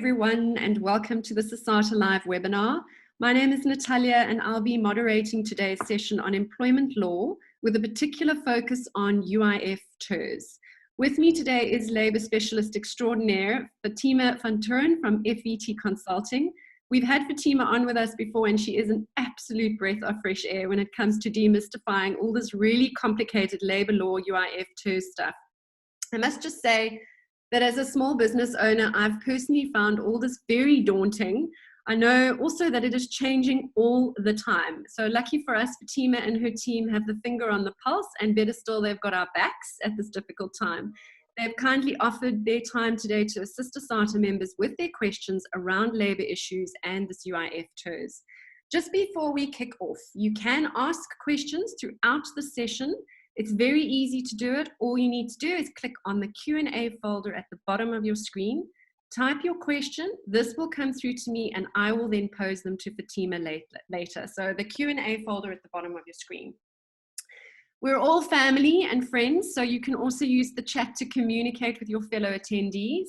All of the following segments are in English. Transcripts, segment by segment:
everyone, and welcome to this ASATA Live webinar. My name is Natalia, and I'll be moderating today's session on employment law with a particular focus on UIF TERS. With me today is Labour Specialist Extraordinaire Fatima Van Toorn from FVT Consulting. We've had Fatima on with us before, and she is an absolute breath of fresh air when it comes to demystifying all this really complicated labour law UIF TERS stuff. I must just say that as a small business owner, I've personally found all this very daunting. I know also that it is changing all the time. So lucky for us, Fatima and her team have the finger on the pulse, and better still, they've got our backs at this difficult time. They've kindly offered their time today to assist ASATA members with their questions around labour issues and this UIF TERS. Just before we kick off, you can ask questions throughout the session. It's very easy to do it. All you need to do is click on the Q&A folder at the bottom of your screen, type your question. This will come through to me, and I will then pose them to Fatima later. So the Q&A folder at the bottom of your screen. We're all family and friends, so you can also use the chat to communicate with your fellow attendees.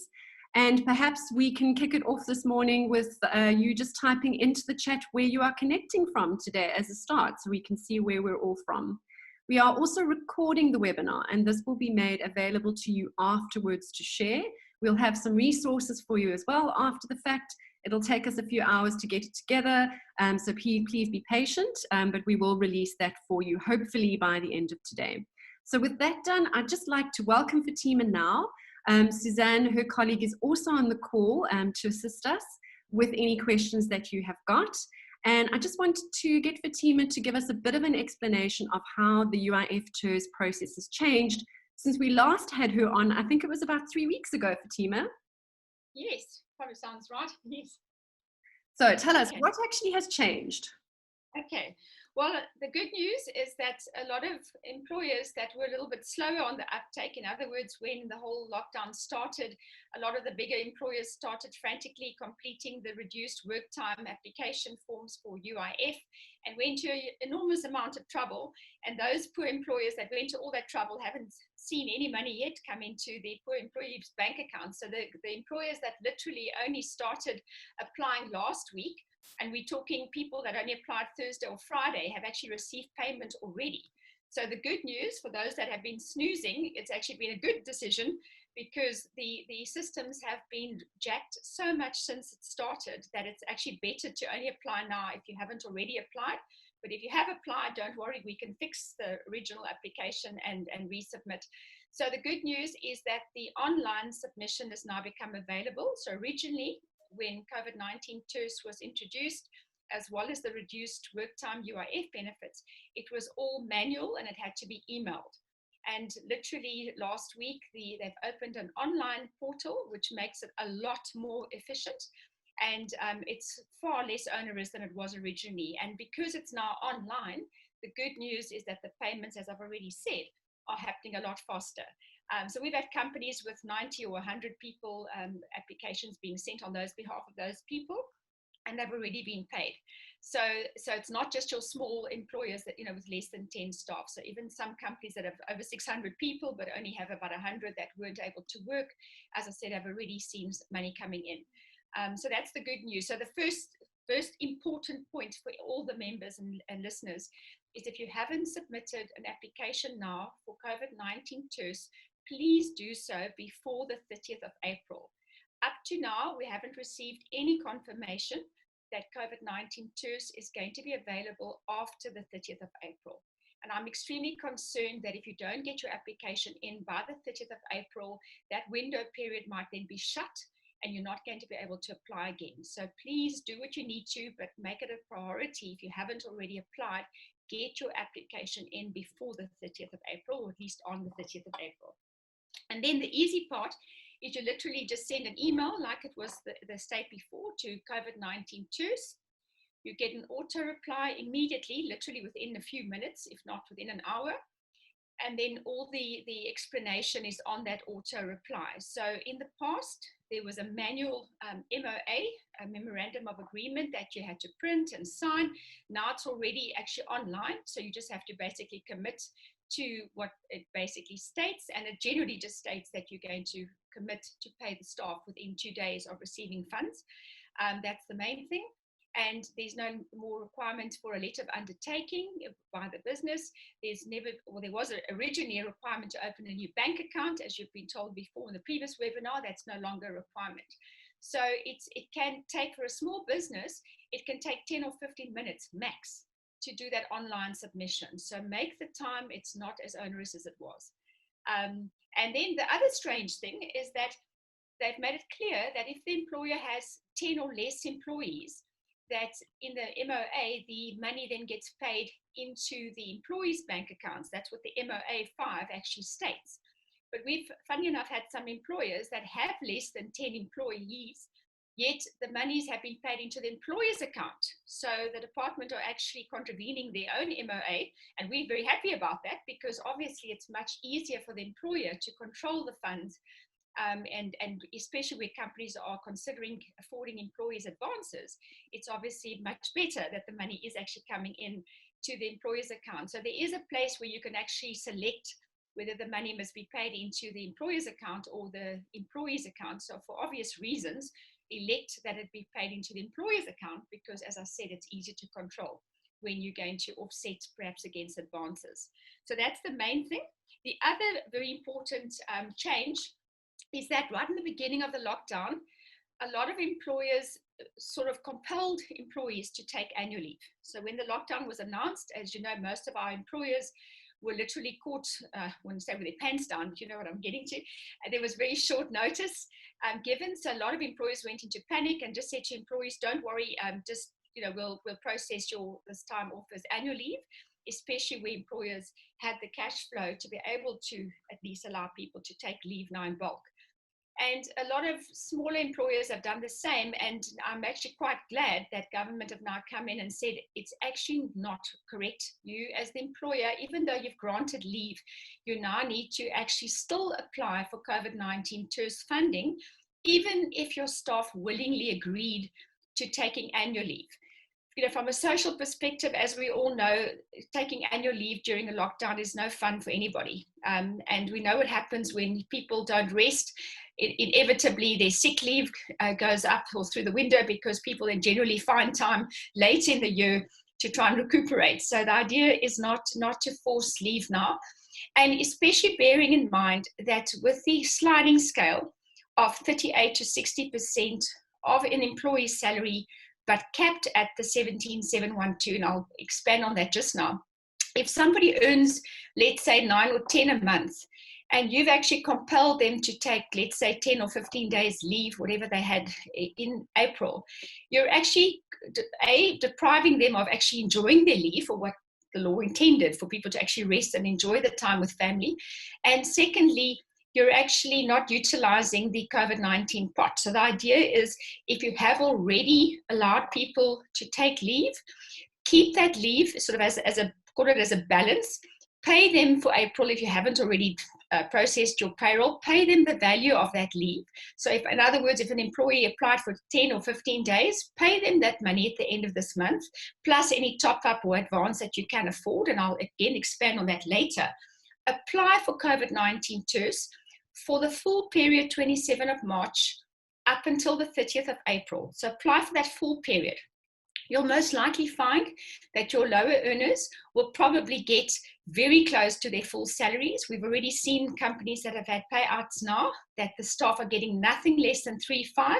And perhaps we can kick it off this morning with you just typing into the chat where you are connecting from today as a start, so we can see where we're all from. We are also recording the webinar, and this will be made available to you afterwards to share. We'll have some resources for you as well after the fact. It'll take us a few hours to get it together, so please be patient, but we will release that for you, hopefully by the end of today. So with that done, I'd just like to welcome Fatima now. Suzanne, her colleague, is also on the call to assist us with any questions that you have got. And I just wanted to get Fatima to give us a bit of an explanation of how the UIF TERS process has changed since we last had her on. I think it was about 3 weeks ago, Fatima. Yes, probably sounds right. Yes. So tell us, what actually has changed? Okay. Well, the good news is that a lot of employers that were a little bit slower on the uptake, in other words, when the whole lockdown started, a lot of the bigger employers started frantically completing the reduced work time application forms for UIF and went to an enormous amount of trouble. And those poor employers that went to all that trouble haven't seen any money yet come into the poor employees' bank accounts. So the employers that literally only started applying last week, and we're talking people that only applied Thursday or Friday, have actually received payment already. So the good news for those that have been snoozing, it's actually been a good decision, because the systems have been jacked so much since it started that it's actually better to only apply now if you haven't already applied. But if you have applied, don't worry, we can fix the original application and resubmit. So the good news is that the online submission has now become available. So originally, when COVID-19 TERS was introduced, as well as the reduced work time UIF benefits, it was all manual and it had to be emailed. And literally last week, they've opened an online portal, which makes it a lot more efficient. And it's far less onerous than it was originally. And because it's now online, the good news is that the payments, as I've already said, are happening a lot faster. So we've had companies with 90 or 100 people, applications being sent on behalf of those people, and they've already been paid. So it's not just your small employers that, with less than 10 staff. So even some companies that have over 600 people, but only have about 100 that weren't able to work, as I said, have already seen money coming in. So that's the good news. So the first important point for all the members and listeners is, if you haven't submitted an application now for COVID-19 TERS, please do so before the 30th of April. Up to now, we haven't received any confirmation that COVID-19 TERS is going to be available after the 30th of April. And I'm extremely concerned that if you don't get your application in by the 30th of April, that window period might then be shut and you're not going to be able to apply again. So please do what you need to, but make it a priority. If you haven't already applied, get your application in before the 30th of April, or at least on the 30th of April. And then the easy part is you literally just send an email, like it was the state before, to COVID-19 TERS. You get an auto reply immediately, literally within a few minutes, if not within an hour. And then all the explanation is on that auto reply. So in the past, there was a manual MOA, a memorandum of agreement, that you had to print and sign. Now it's already actually online. So you just have to basically commit to what it basically states. And it generally just states that you're going to commit to pay the staff within 2 days of receiving funds. That's the main thing. And there's no more requirement for a letter of undertaking by the business. There was originally a requirement to open a new bank account, as you've been told before in the previous webinar. That's no longer a requirement. So it can take, for a small business, it can take 10 or 15 minutes max to do that online submission. So make the time, it's not as onerous as it was. And then the other strange thing is that they've made it clear that if the employer has 10 or less employees, that in the MOA, the money then gets paid into the employees' bank accounts. That's what the MOA 5 actually states. But we've, funny enough, had some employers that have less than 10 employees, yet the monies have been paid into the employer's account. So the department are actually contravening their own MOA, and we're very happy about that, because obviously it's much easier for the employer to control the funds, and especially where companies are considering affording employees advances. It's obviously much better that the money is actually coming in to the employer's account. So there is a place where you can actually select whether the money must be paid into the employer's account or the employee's account. So for obvious reasons, elect that it be paid into the employer's account, because as I said, it's easier to control when you're going to offset perhaps against advances. So that's the main thing. The other very important change is that right in the beginning of the lockdown, a lot of employers sort of compelled employees to take annual leave. So when the lockdown was announced, as you know, most of our employers were literally caught, I wouldn't say with their pants down, but you know what I'm getting to. And there was very short notice given. So a lot of employers went into panic and just said to employees, don't worry, just, you know, we'll process this time off as annual leave, especially where employers had the cash flow to be able to at least allow people to take leave now in bulk. And a lot of smaller employers have done the same. And I'm actually quite glad that government have now come in and said it's actually not correct. You as the employer, even though you've granted leave, you now need to actually still apply for COVID-19 TERS funding, even if your staff willingly agreed to taking annual leave. You know, from a social perspective, as we all know, taking annual leave during a lockdown is no fun for anybody. And we know what happens when people don't rest. Inevitably, their sick leave goes up or through the window, because people then generally find time late in the year to try and recuperate. So the idea is not to force leave now. And especially bearing in mind that with the sliding scale of 38 to 60% of an employee's salary, but capped at the 17,712, and I'll expand on that just now. If somebody earns, let's say 9 or 10 a month, and you've actually compelled them to take, let's say 10 or 15 days leave, whatever they had in April, you're actually, depriving them of actually enjoying their leave, for what the law intended, for people to actually rest and enjoy the time with family. And secondly, you're actually not utilizing the COVID-19 pot. So the idea is, if you have already allowed people to take leave, keep that leave sort of call it as a balance. Pay them for April if you haven't already processed your payroll. Pay them the value of that leave. So if, in other words, if an employee applied for 10 or 15 days, pay them that money at the end of this month, plus any top-up or advance that you can afford. And I'll again expand on that later. Apply for COVID-19 TERS for the full period 27th of March up until the 30th of April. So apply for that full period. You'll most likely find that your lower earners will probably get very close to their full salaries. We've already seen companies that have had payouts now that the staff are getting nothing less than 3.5,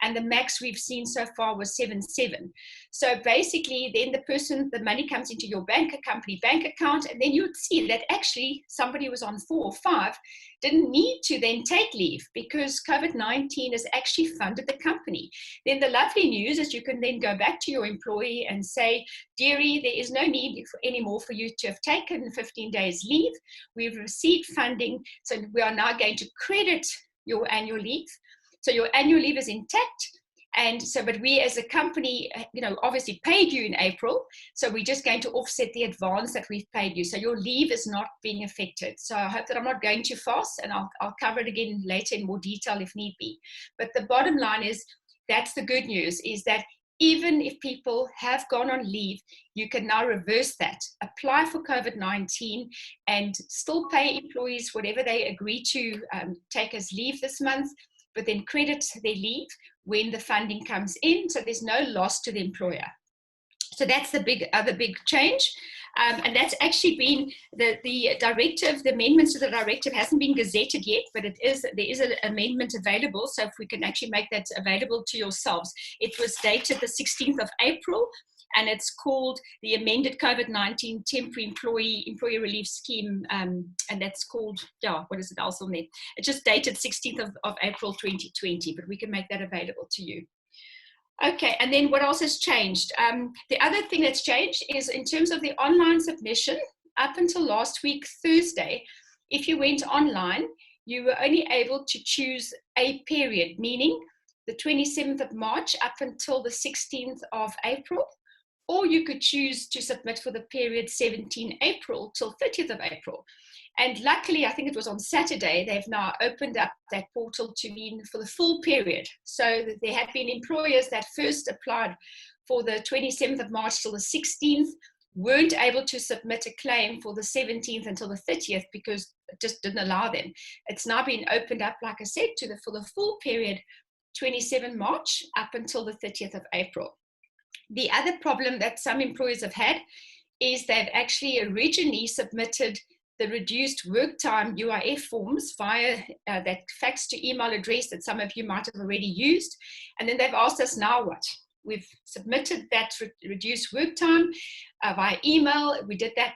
and the max we've seen so far was 7.7. So basically then the money comes into your company bank account, and then you would see that actually somebody was on 4 or 5 didn't need to then take leave, because COVID-19 has actually funded the company. Then the lovely news is you can then go back to your employee and say, dearie, there is no need anymore for you to have taken 15 days leave. We've received funding, so we are now going to credit your annual leave. So your annual leave is intact. And so, but we as a company, obviously paid you in April. So we're just going to offset the advance that we've paid you. So your leave is not being affected. So I hope that I'm not going too fast, and I'll cover it again later in more detail if need be. But the bottom line is, that's the good news, is that even if people have gone on leave, you can now reverse that, apply for COVID-19 and still pay employees whatever they agree to take as leave this month, but then credit their leave when the funding comes in, so there's no loss to the employer. So that's the other big change. And that's actually been the directive, the amendments to the directive hasn't been gazetted yet, but there is an amendment available. So if we can actually make that available to yourselves. It was dated the 16th of April, and it's called the amended COVID-19 temporary employee relief scheme. And that's called, what is it also there? It's just dated 16th of April 2020, but we can make that available to you. Okay, and then what else has changed? The other thing that's changed is in terms of the online submission. Up until last week, Thursday, if you went online, you were only able to choose a period, meaning the 27th of March up until the 16th of April, or you could choose to submit for the period 17 April till 30th of April. And luckily, I think it was on Saturday, they've now opened up that portal to mean for the full period. So there had been employers that first applied for the 27th of March till the 16th, weren't able to submit a claim for the 17th until the 30th because it just didn't allow them. It's now been opened up, like I said, for the full period, 27 March up until the 30th of April. The other problem that some employers have had is they've actually originally submitted the reduced work time UIF forms via that fax to email address that some of you might have already used. And then they've asked us, now what? We've submitted that reduced work time via email. We did that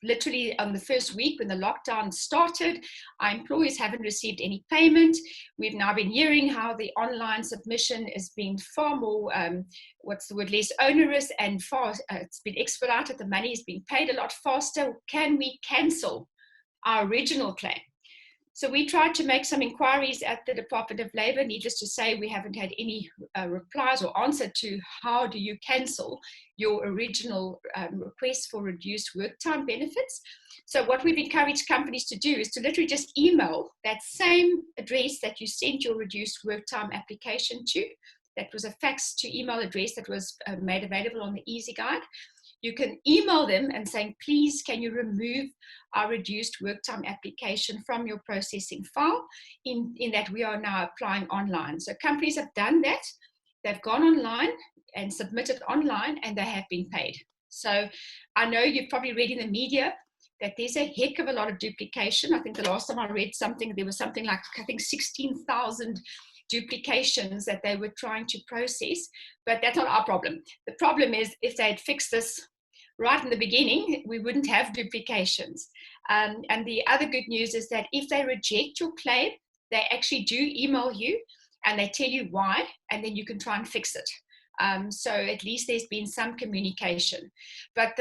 literally on the first week when the lockdown started. Our employees haven't received any payment. We've now been hearing how the online submission is being far more, less onerous and it's been expedited. The money is being paid a lot faster. Can we cancel our original claim? So we tried to make some inquiries at the Department of Labor. Needless to say, we haven't had any replies or answer to how do you cancel your original request for reduced work time benefits. So what we've encouraged companies to do is to literally just email that same address that you sent your reduced work time application to. That was a fax to email address that was made available on the Easy Guide. You can email them and saying, please, can you remove our reduced work time application from your processing file in that we are now applying online. So companies have done that. They've gone online and submitted online and they have been paid. So I know you've probably read in the media that there's a heck of a lot of duplication. I think the last time I read something, there was something like, I think 16,000 duplications that they were trying to process, but that's not our problem. The problem is if they had fixed this right in the beginning, we wouldn't have duplications. And the other good news is that if they reject your claim, they actually do email you and they tell you why, and then you can try and fix it. So at least there's been some communication. But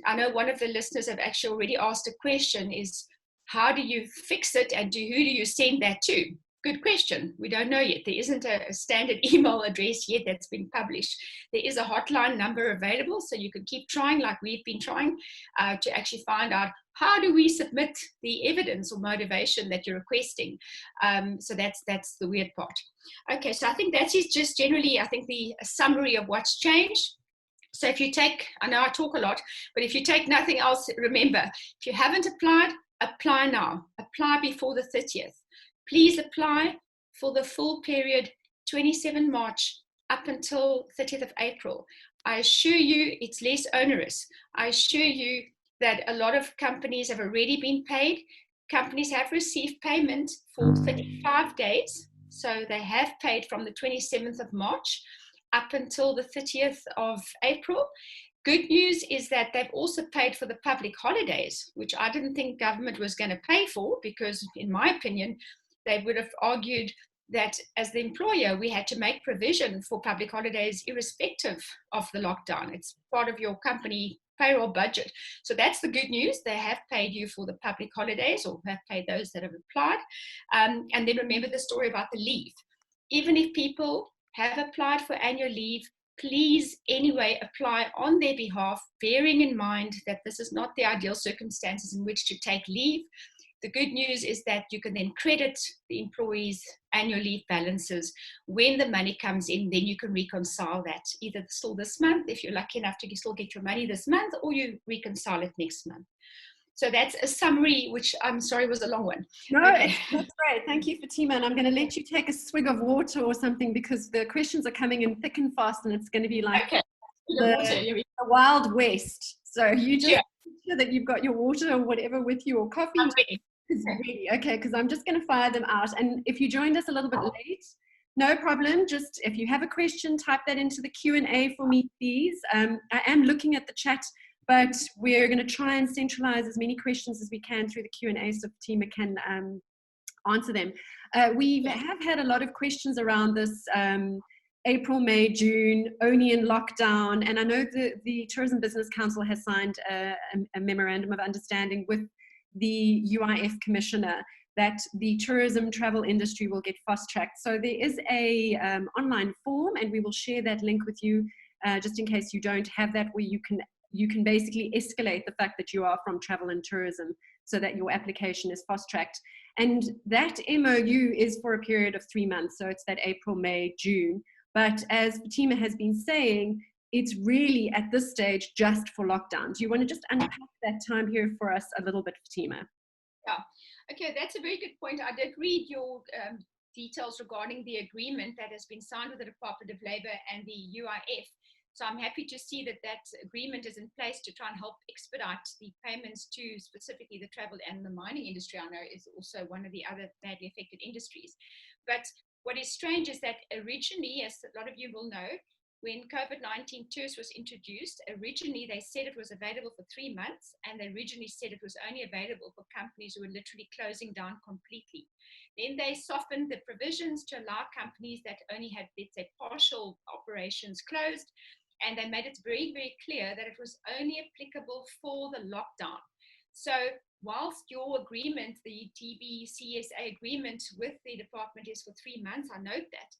I know one of the listeners have actually already asked a question is, how do you fix it and who do you send that to? Good question. We don't know yet. There isn't a standard email address yet that's been published. There is a hotline number available, so you can keep trying like we've been trying to actually find out how do we submit the evidence or motivation that you're requesting. So that's the weird part. Okay, so I think that is just generally, I think, the summary of what's changed. So if you take, I know I talk a lot, but if you take nothing else, remember, if you haven't applied, apply now. Apply before the 30th. Please apply for the full period, 27 March up until 30th of April. I assure you it's less onerous. I assure you that a lot of companies have already been paid. Companies have received payment for 35 days. So they have paid from the 27th of March up until the 30th of April. Good news is that they've also paid for the public holidays, which I didn't think government was going to pay for because, in my opinion, they would have argued that as the employer, we had to make provision for public holidays irrespective of the lockdown. It's part of your company payroll budget. So that's the good news. They have paid you for the public holidays or have paid those that have applied. And then remember the story about the leave. Even if people have applied for annual leave, please anyway apply on their behalf, bearing in mind that this is not the ideal circumstances in which to take leave. The good news is that you can then credit the employees' annual leave balances when the money comes in. Then you can reconcile that either still this month, if you're lucky enough to still get your money this month, or you reconcile it next month. So that's a summary, which I'm sorry was a long one. No, Okay. that's great. Thank you, Fatima. And I'm going to let you take a swig of water or something, because the questions are coming in thick and fast, and it's going to be like Okay. the Wild West. So you just Yeah. make sure that you've got your water or whatever with you, or coffee. I'm ready. Really, okay, because I'm just going to fire them out. And if you joined us a little bit late, no problem. Just if you have a question, type that into the Q&A for me, please. I am looking at the chat, but we're going to try and centralize as many questions as we can through the Q&A so Fatima can answer them. We have had a lot of questions around this April, May, June, only in lockdown. And I know the Tourism Business Council has signed a memorandum of understanding with the UIF Commissioner that the tourism travel industry will get fast-tracked. So there is a online form, and we will share that link with you just in case you don't have that, where you can basically escalate the fact that you are from travel and tourism so that your application is fast-tracked. And that MOU is for a period of 3 months. So it's that April, May, June. But as Fatima has been saying, it's really at this stage just for lockdown. Do you want to just unpack that time here for us a little bit, Fatima? Yeah, okay, that's a very good point. I did read your details regarding the agreement that has been signed with the Department of Labour and the UIF. So I'm happy to see that that agreement is in place to try and help expedite the payments to specifically the travel and the mining industry. I know is also one of the other badly affected industries. But what is strange is that originally, as a lot of you will know, when COVID-19 TERS was introduced, originally they said it was available for 3 months, and they originally said it was only available for companies who were literally closing down completely. Then they softened the provisions to allow companies that only had, let's say, partial operations closed, and they made it very, very clear that it was only applicable for the lockdown. So whilst your agreement, the TBCSA agreement with the department is for 3 months, I note that.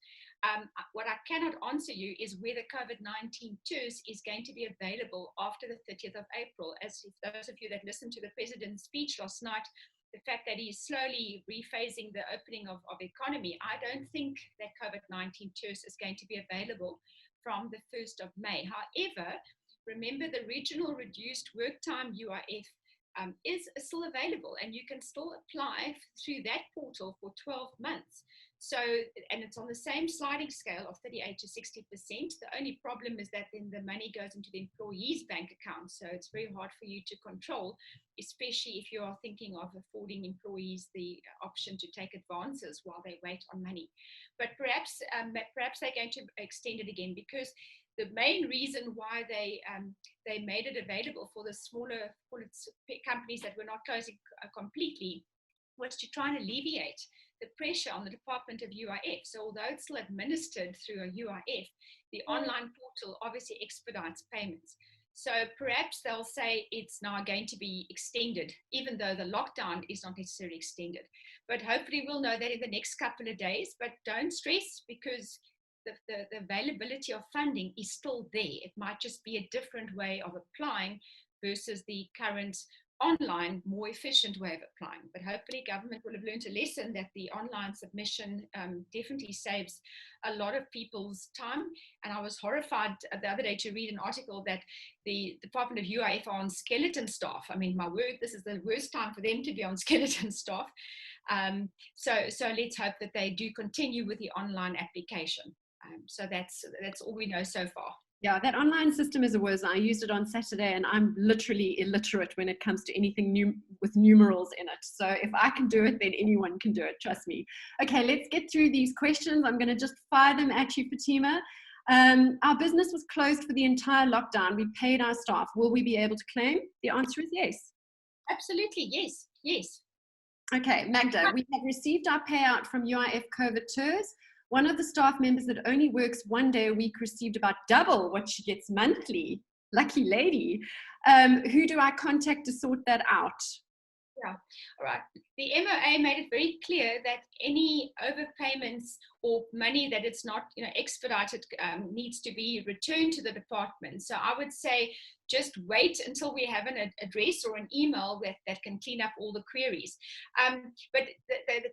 What I cannot answer you is whether COVID-19 TERS is going to be available after the 30th of April. As if those of you that listened to the president's speech last night, the fact that he's slowly rephasing the opening of economy, I don't think that COVID-19 TERS is going to be available from the 1st of May. However, remember the regional reduced work time UIF is still available, and you can still apply through that portal for 12 months. So, and it's on the same sliding scale of 38 to 60%. The only problem is that then the money goes into the employee's bank account. So it's very hard for you to control, especially if you are thinking of affording employees the option to take advances while they wait on money. But perhaps they're going to extend it again, because the main reason why they made it available for the smaller companies that were not closing completely was to try and alleviate the pressure on the Department of UIF. So although it's still administered through a UIF, the online portal obviously expedites payments. So perhaps they'll say it's now going to be extended, even though the lockdown is not necessarily extended. But hopefully we'll know that in the next couple of days. But don't stress, because the availability of funding is still there. It might just be a different way of applying versus the current online, more efficient way of applying. But hopefully government will have learned a lesson that the online submission definitely saves a lot of people's time. And I was horrified the other day to read an article that the Department of UIF are on skeleton staff. I mean, my word, this is the worst time for them to be on skeleton staff. So let's hope that they do continue with the online application. So that's all we know so far. Yeah, that online system is a whiz. I used it on Saturday, and I'm literally illiterate when it comes to anything new with numerals in it. So if I can do it, then anyone can do it, trust me. Okay, let's get through these questions. I'm going to just fire them at you, Fatima. Our business was closed for the entire lockdown. We paid our staff. Will we be able to claim? The answer is yes. Absolutely, yes. Okay, Magda, we have received our payout from UIF COVID TERS. One of the staff members that only works 1 day a week received about double what she gets monthly. Lucky lady. Who do I contact to sort that out? Yeah, all right. The MOA made it very clear that any overpayments or money that it's not, expedited needs to be returned to the department. So I would say just wait until we have an address or an email that can clean up all the queries. But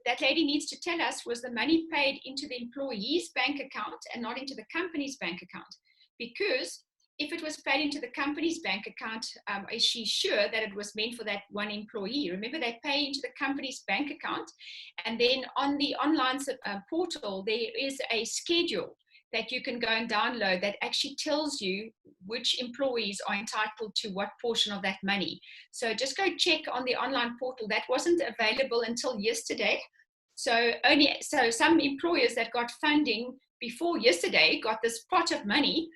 that lady needs to tell us, was the money paid into the employee's bank account and not into the company's bank account? Because if it was paid into the company's bank account, is she sure that it was meant for that one employee? Remember, they pay into the company's bank account, and then on the online portal, there is a schedule that you can go and download that actually tells you which employees are entitled to what portion of that money. So just go check on the online portal. That wasn't available until yesterday. So some employers that got funding before yesterday got this pot of money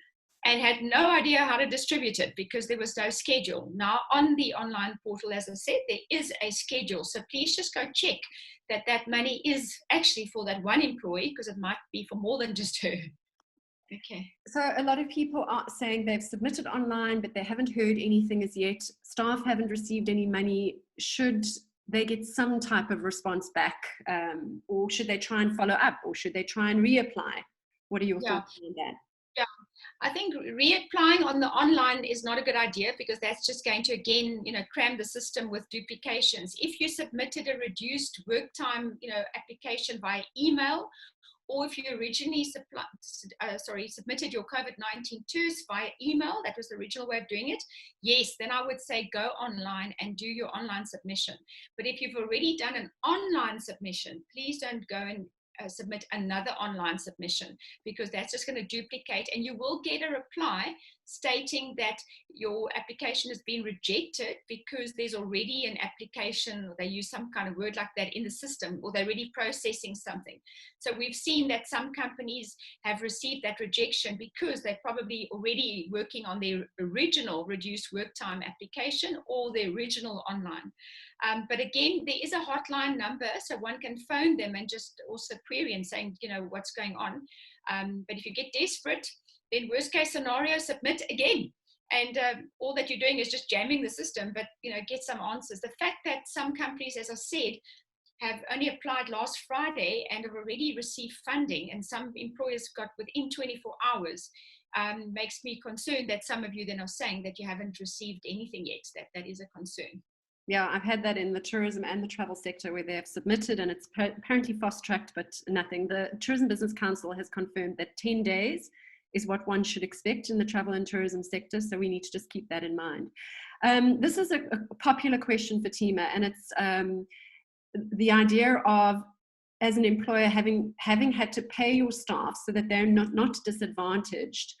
and had no idea how to distribute it because there was no schedule. Now on the online portal, as I said, there is a schedule. So please just go check that that money is actually for that one employee, because it might be for more than just her. Okay. So a lot of people are saying they've submitted online, but they haven't heard anything as yet. Staff haven't received any money. Should they get some type of response back, or should they try and follow up, or should they try and reapply? What are your thoughts on that? Yeah, I think reapplying on the online is not a good idea, because that's just going to, again, cram the system with duplications. If you submitted a reduced work time, application via email, or if you originally submitted your COVID-19 TERS via email, that was the original way of doing it, yes, then I would say go online and do your online submission. But if you've already done an online submission, please don't go and submit another online submission, because that's just going to duplicate, and you will get a reply stating that your application has been rejected because there's already an application, or they use some kind of word like that in the system, or they're already processing something. So we've seen that some companies have received that rejection because they're probably already working on their original reduced work time application or the original online. But again, there is a hotline number, so one can phone them and just also query and saying, what's going on. But if you get desperate, then worst case scenario, submit again. And all that you're doing is just jamming the system, but get some answers. The fact that some companies, as I said, have only applied last Friday and have already received funding, and some employers got within 24 hours, makes me concerned that some of you then are saying that you haven't received anything yet. That is a concern. Yeah, I've had that in the tourism and the travel sector, where they have submitted and it's apparently fast-tracked, but nothing. The Tourism Business Council has confirmed that 10 days is what one should expect in the travel and tourism sector, so we need to just keep that in mind. This is a popular question, Fatima, and it's the idea of, as an employer, having had to pay your staff so that they're not disadvantaged.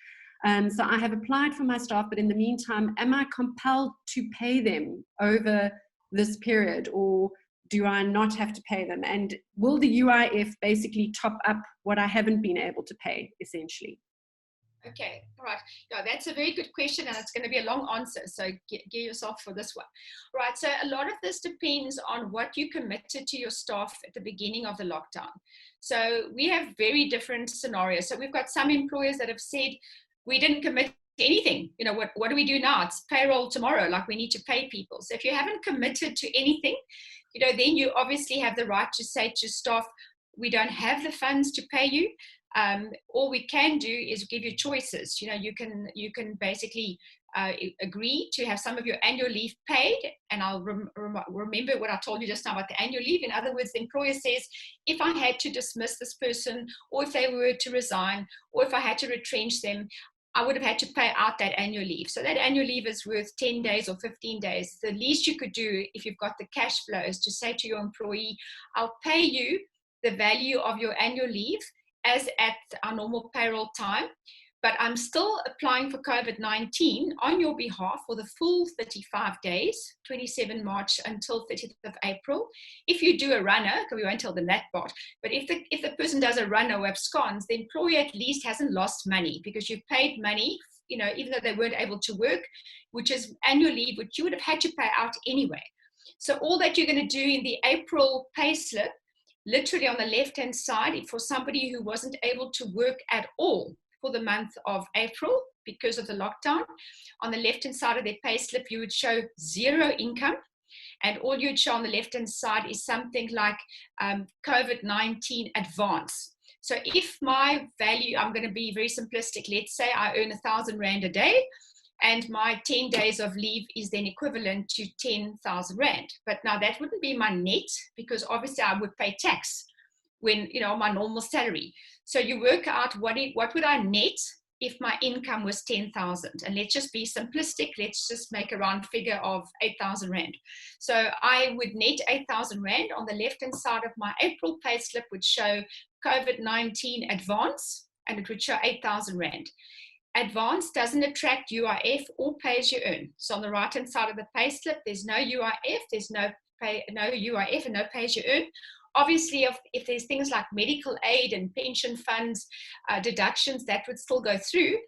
So I have applied for my staff, but in the meantime, am I compelled to pay them over this period, or do I not have to pay them? And will the UIF basically top up what I haven't been able to pay, essentially? Okay, all right. Yeah, that's a very good question, and it's going to be a long answer, so get yourself for this one. Right, so a lot of this depends on what you committed to your staff at the beginning of the lockdown. So we have very different scenarios. So we've got some employers that have said, we didn't commit to anything. What do we do now? It's payroll tomorrow, like we need to pay people. So if you haven't committed to anything, then you obviously have the right to say to staff, we don't have the funds to pay you. All we can do is give you choices. You can basically agree to have some of your annual leave paid, and I'll remember what I told you just now about the annual leave. In other words, the employer says, if I had to dismiss this person, or if they were to resign, or if I had to retrench them, I would have had to pay out that annual leave. So that annual leave is worth 10 days or 15 days. The least you could do, if you've got the cash flow, is to say to your employee, I'll pay you the value of your annual leave as at our normal payroll time, but I'm still applying for COVID-19 on your behalf for the full 35 days, 27 March until 30th of April. If you do a runner, because we won't tell them that part, but if the person does a runner or absconds, the employer at least hasn't lost money, because you've paid money, even though they weren't able to work, which is annual leave, which you would have had to pay out anyway. So all that you're going to do in the April pay slip, literally on the left-hand side, for somebody who wasn't able to work at all for the month of April because of the lockdown, on the left-hand side of their pay slip, you would show zero income. And all you'd show on the left-hand side is something like COVID-19 advance. So if my value, I'm going to be very simplistic, let's say I earn 1,000 Rand a day, and my 10 days of leave is then equivalent to 10,000 Rand. But now that wouldn't be my net, because obviously I would pay tax when, my normal salary. So you work out what would I net if my income was 10,000. And let's just be simplistic. Let's just make a round figure of 8,000 Rand. So I would net 8,000 Rand. On the left-hand side of my April payslip would show COVID-19 advance, and it would show 8,000 Rand. Advance doesn't attract UIF or pay as you earn. So on the right-hand side of the payslip, there's no UIF, there's no UIF and no pay as you earn. Obviously, if there's things like medical aid and pension funds, deductions, that would still go through.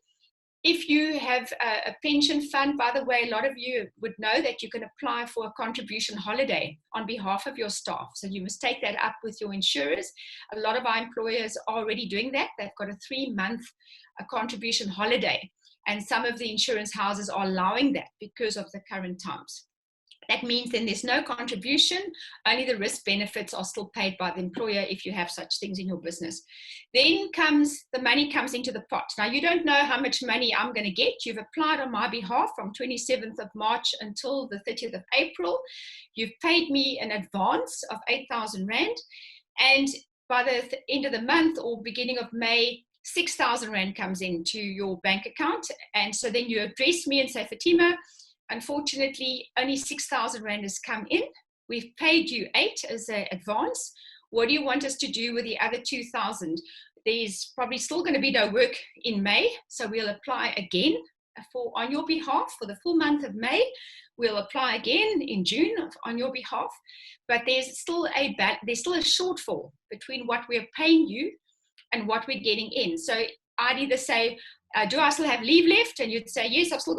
If you have a pension fund, by the way, a lot of you would know that you can apply for a contribution holiday on behalf of your staff. So you must take that up with your insurers. A lot of our employers are already doing that. They've got a 3-month contribution holiday. And some of the insurance houses are allowing that because of the current times. That means then there's no contribution, only the risk benefits are still paid by the employer if you have such things in your business. Then the money comes into the pot. Now you don't know how much money I'm going to get. You've applied on my behalf from 27th of March until the 30th of April. You've paid me an advance of 8,000 Rand. And by the end of the month or beginning of May, 6,000 Rand comes into your bank account. And so then you address me and say, Fatima, unfortunately, only 6,000 Rand has come in. We've paid you 8 as an advance. What do you want us to do with the other 2,000? There's probably still going to be no work in May, so we'll apply again on your behalf for the full month of May. We'll apply again in June on your behalf, but there's still a shortfall between what we're paying you and what we're getting in. So I'd either say, do I still have leave left? And you'd say, yes, you've still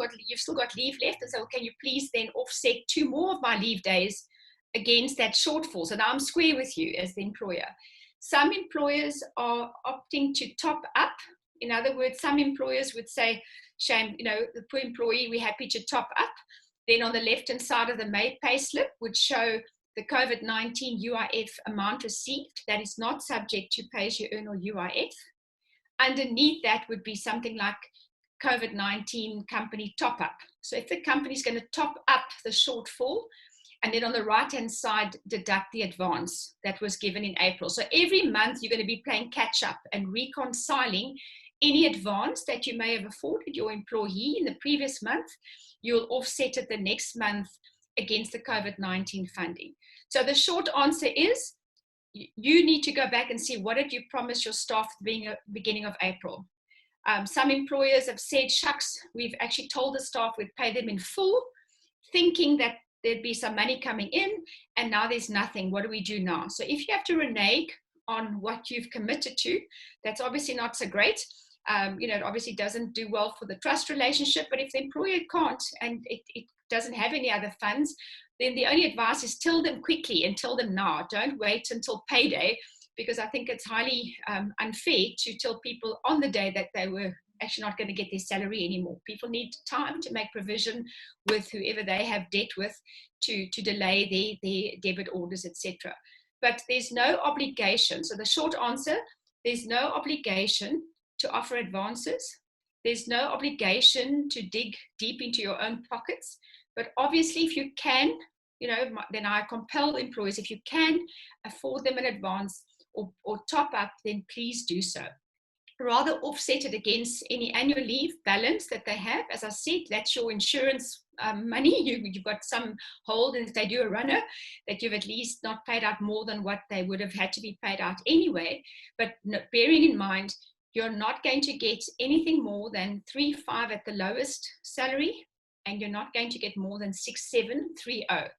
got leave left. And so, can you please then offset 2 more of my leave days against that shortfall? So now I'm square with you as the employer. Some employers are opting to top up. In other words, some employers would say, shame, the poor employee, we're happy to top up. Then on the left-hand side of the May pay slip would show the COVID-19 UIF amount received that is not subject to pay as you earn or UIF. Underneath that would be something like COVID-19 company top up. So if the company is going to top up the shortfall, and then on the right-hand side, deduct the advance that was given in April. So every month you're going to be playing catch up and reconciling any advance that you may have afforded your employee in the previous month. You'll offset it the next month against the COVID-19 funding. So the short answer is, you need to go back and see what did you promise your staff at the beginning of April. Some employers have said, shucks, we've actually told the staff we'd pay them in full, thinking that there'd be some money coming in, and now there's nothing. What do we do now? So if you have to renege on what you've committed to, that's obviously not so great. It obviously doesn't do well for the trust relationship, but if the employer can't and it doesn't have any other funds, then the only advice is tell them quickly and tell them now. Don't wait until payday, because I think it's highly unfair to tell people on the day that they were actually not going to get their salary anymore. People need time to make provision with whoever they have debt with to delay their debit orders, etc. But there's no obligation. So the short answer, there's no obligation to offer advances. There's no obligation to dig deep into your own pockets. But obviously, if you can, then I compel employers, if you can afford them an advance or top up, then please do so. Rather offset it against any annual leave balance that they have. As I said, that's your insurance money. You've got some hold, and if they do a runner, that you've at least not paid out more than what they would have had to be paid out anyway. But bearing in mind, you're not going to get anything more than 3,500 at the lowest salary, and you're not going to get more than 6,730.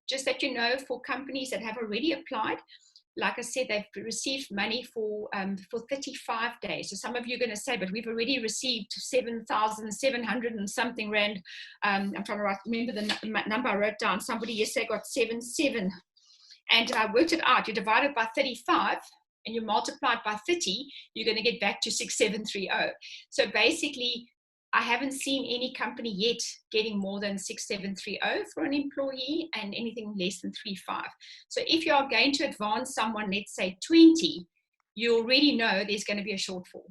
Just that you know, for companies that have already applied, like I said, they've received money for 35 days. So some of you are going to say, but we've already received 7,700 and something Rand. I'm trying to remember the number I wrote down. Somebody yesterday got 7,700. And I worked it out. You divide it by 35 and you multiply it by 30, you're going to get back to 6,730. So basically, I haven't seen any company yet getting more than 6730 for an employee and anything less than 35. So if you are going to advance someone, let's say 20, you already know there's going to be a shortfall.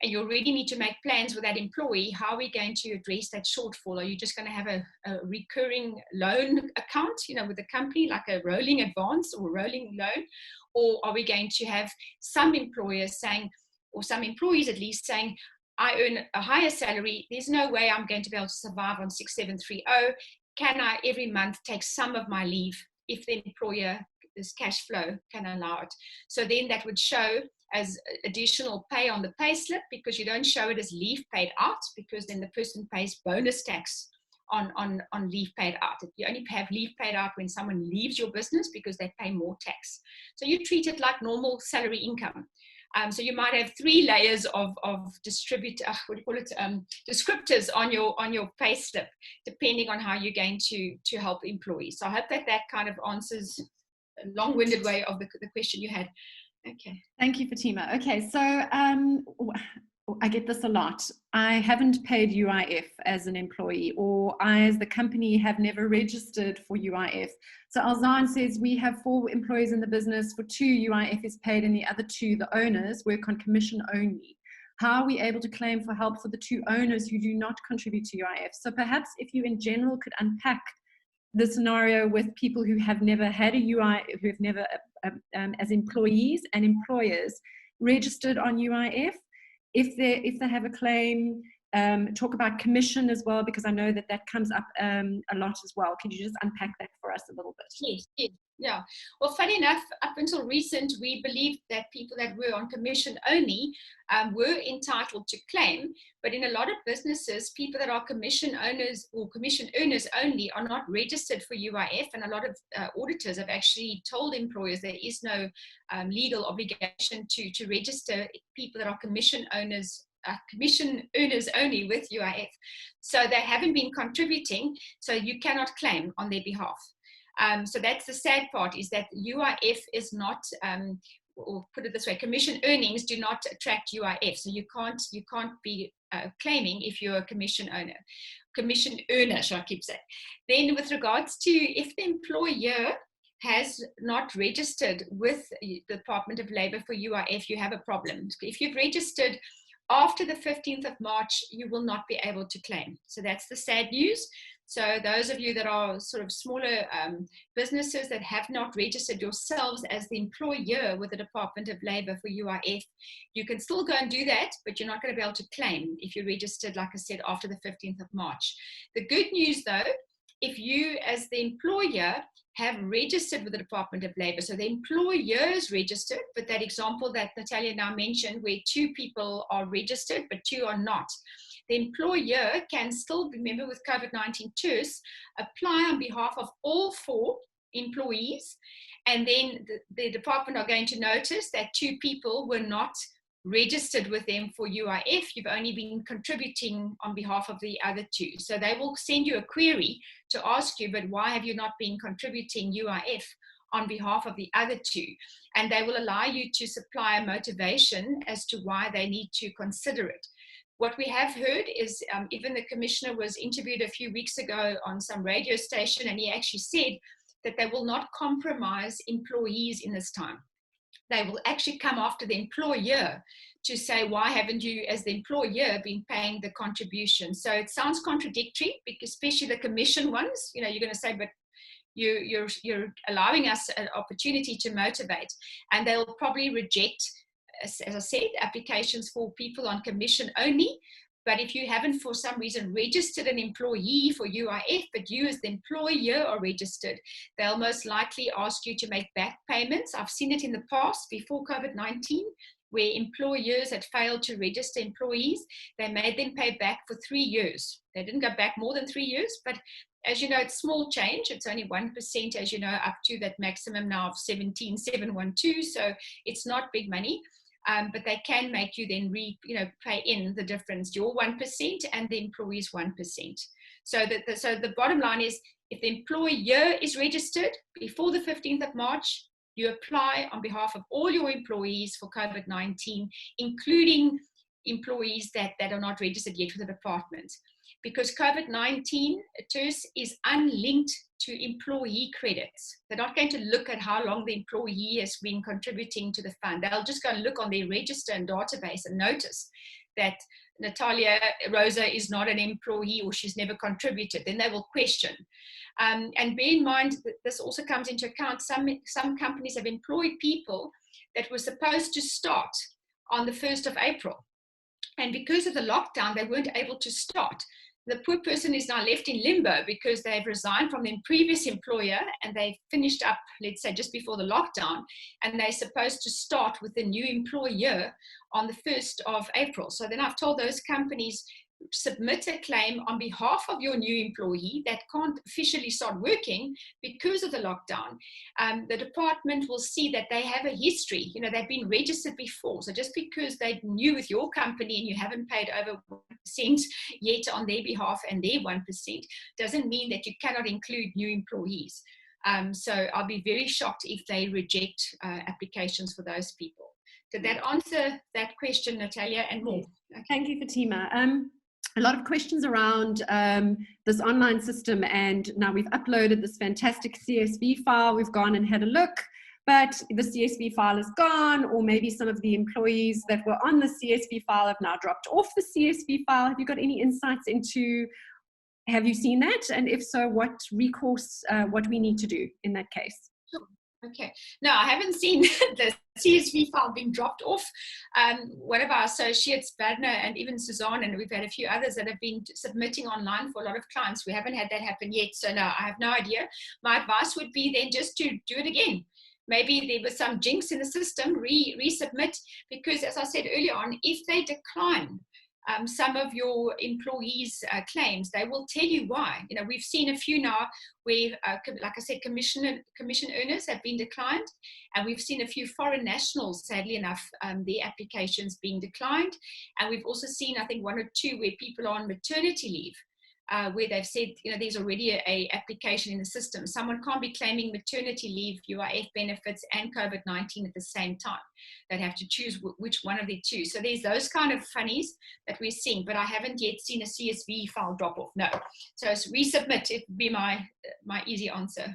And you already need to make plans with that employee. How are we going to address that shortfall? Are you just going to have a recurring loan account, with the company, like a rolling advance or rolling loan? Or are we going to have some employers saying, or some employees at least saying, I earn a higher salary, there's no way I'm going to be able to survive on 6730. Can I every month take some of my leave if the employer, this cash flow, can allow it? So then that would show as additional pay on the pay slip, because you don't show it as leave paid out, because then the person pays bonus tax on leave paid out. You only have leave paid out when someone leaves your business, because they pay more tax. So you treat it like normal salary income. So you might have 3 layers of descriptors on your pay slip, depending on how you're going to help employees. So I hope that kind of answers a long-winded way of the question you had. Okay. Thank you, Fatima. Okay, so I get this a lot. I haven't paid UIF as an employee, or I as the company have never registered for UIF. So Alzan says we have 4 employees in the business, for 2 UIF is paid and the other 2, the owners, work on commission only. How are we able to claim for help for the 2 owners who do not contribute to UIF? So perhaps if you in general could unpack the scenario with people who have never had a UIF, who have never, as employees and employers, registered on UIF. If they have a claim, talk about commission as well, because I know that comes up a lot as well. Can you just unpack that for us a little bit? Yes. Yeah. Well, funny enough, up until recent, we believed that people that were on commission only were entitled to claim. But in a lot of businesses, people that are commission owners or commission earners only are not registered for UIF. And a lot of auditors have actually told employers there is no legal obligation to register people that are commission earners only with UIF. So they haven't been contributing, so you cannot claim on their behalf. So that's the sad part, is that UIF is not, or put it this way, commission earnings do not attract UIF. So you can't be claiming if you're a commission earner, shall I keep saying. Then with regards to if the employer has not registered with the Department of Labour for UIF, you have a problem. If you've registered after the 15th of March, you will not be able to claim. So that's the sad news. So those of you that are sort of smaller businesses that have not registered yourselves as the employer with the Department of Labour for UIF, you can still go and do that, but you're not going to be able to claim if you registered, like I said, after the 15th of March. The good news though, if you as the employer have registered with the Department of Labour, so the employer is registered, but that example that Natalia now mentioned where 2 people are registered but 2 are not, the employer can still, remember with COVID-19 TERS, apply on behalf of all 4 employees, and then the department are going to notice that 2 people were not registered with them for UIF. You've only been contributing on behalf of the other 2. So they will send you a query to ask you, but why have you not been contributing UIF on behalf of the other 2? And they will allow you to supply a motivation as to why they need to consider it. What we have heard is even the commissioner was interviewed a few weeks ago on some radio station, and he actually said that they will not compromise employees in this time. They will actually come after the employer to say, why haven't you as the employer been paying the contribution? So it sounds contradictory, because especially the commission ones, you're going to say, but you're allowing us an opportunity to motivate, and they'll probably reject, as I said, applications for people on commission only. But if you haven't for some reason registered an employee for UIF, but you as the employer are registered, they'll most likely ask you to make back payments. I've seen it in the past before COVID-19, where employers had failed to register employees. They made them pay back for 3 years. They didn't go back more than 3 years, but as you know, it's small change. It's only 1%, as you know, up to that maximum now of 17,712. So it's not big money. But they can make you then pay in the difference, your 1% and the employee's 1%. So the bottom line is, if the employer is registered before the 15th of March, you apply on behalf of all your employees for COVID-19, including employees that are not registered yet with the department, because COVID-19 TERS is unlinked to employee credits. They're not going to look at how long the employee has been contributing to the fund. They'll just go and look on their register and database and notice that Natalia Rosa is not an employee or she's never contributed. Then they will question. And bear in mind that this also comes into account. Some companies have employed people that were supposed to start on the 1st of April. And because of the lockdown, they weren't able to start. The poor person is now left in limbo because they've resigned from their previous employer and they've finished up, let's say, just before the lockdown, and they're supposed to start with the new employer on the 1st of April. So then I've told those companies, submit a claim on behalf of your new employee that can't officially start working because of the lockdown. The department will see that they have a history. You know, they've been registered before. So just because they're new with your company and you haven't paid over 1% yet on their behalf and their 1%, doesn't mean that you cannot include new employees. So I'll be very shocked if they reject applications for those people. Did that answer that question, Natalia, and more? Okay. Thank you, Fatima. A lot of questions around this online system, and now we've uploaded this fantastic CSV file. We've gone and had a look, but the CSV file is gone, or maybe some of the employees that were on the CSV file have now dropped off the CSV file. Have you got any insights into, have you seen that? And if so, what recourse, what we need to do in that case? Sure. Okay. No, I haven't seen the CSV file being dropped off. One of our associates, Badner, and even Suzanne, and we've had a few others that have been submitting online for a lot of clients. We haven't had that happen yet. So no, I have no idea. My advice would be then just to do it again. Maybe there was some jinx in the system, resubmit, because as I said earlier on, if they decline some of your employees' claims, they will tell you why. You know, we've seen a few now where, like I said, commission earners have been declined, and we've seen a few foreign nationals, sadly enough, their applications being declined, and we've also seen, I think, one or two where people are on maternity leave. Where they've said, you know, there's already a application in the system. Someone can't be claiming maternity leave, UIF benefits, and COVID-19 at the same time. They'd have to choose which one of the two. So there's those kind of funnies that we're seeing, but I haven't yet seen a CSV file drop off. No. So resubmit, it would be my easy answer.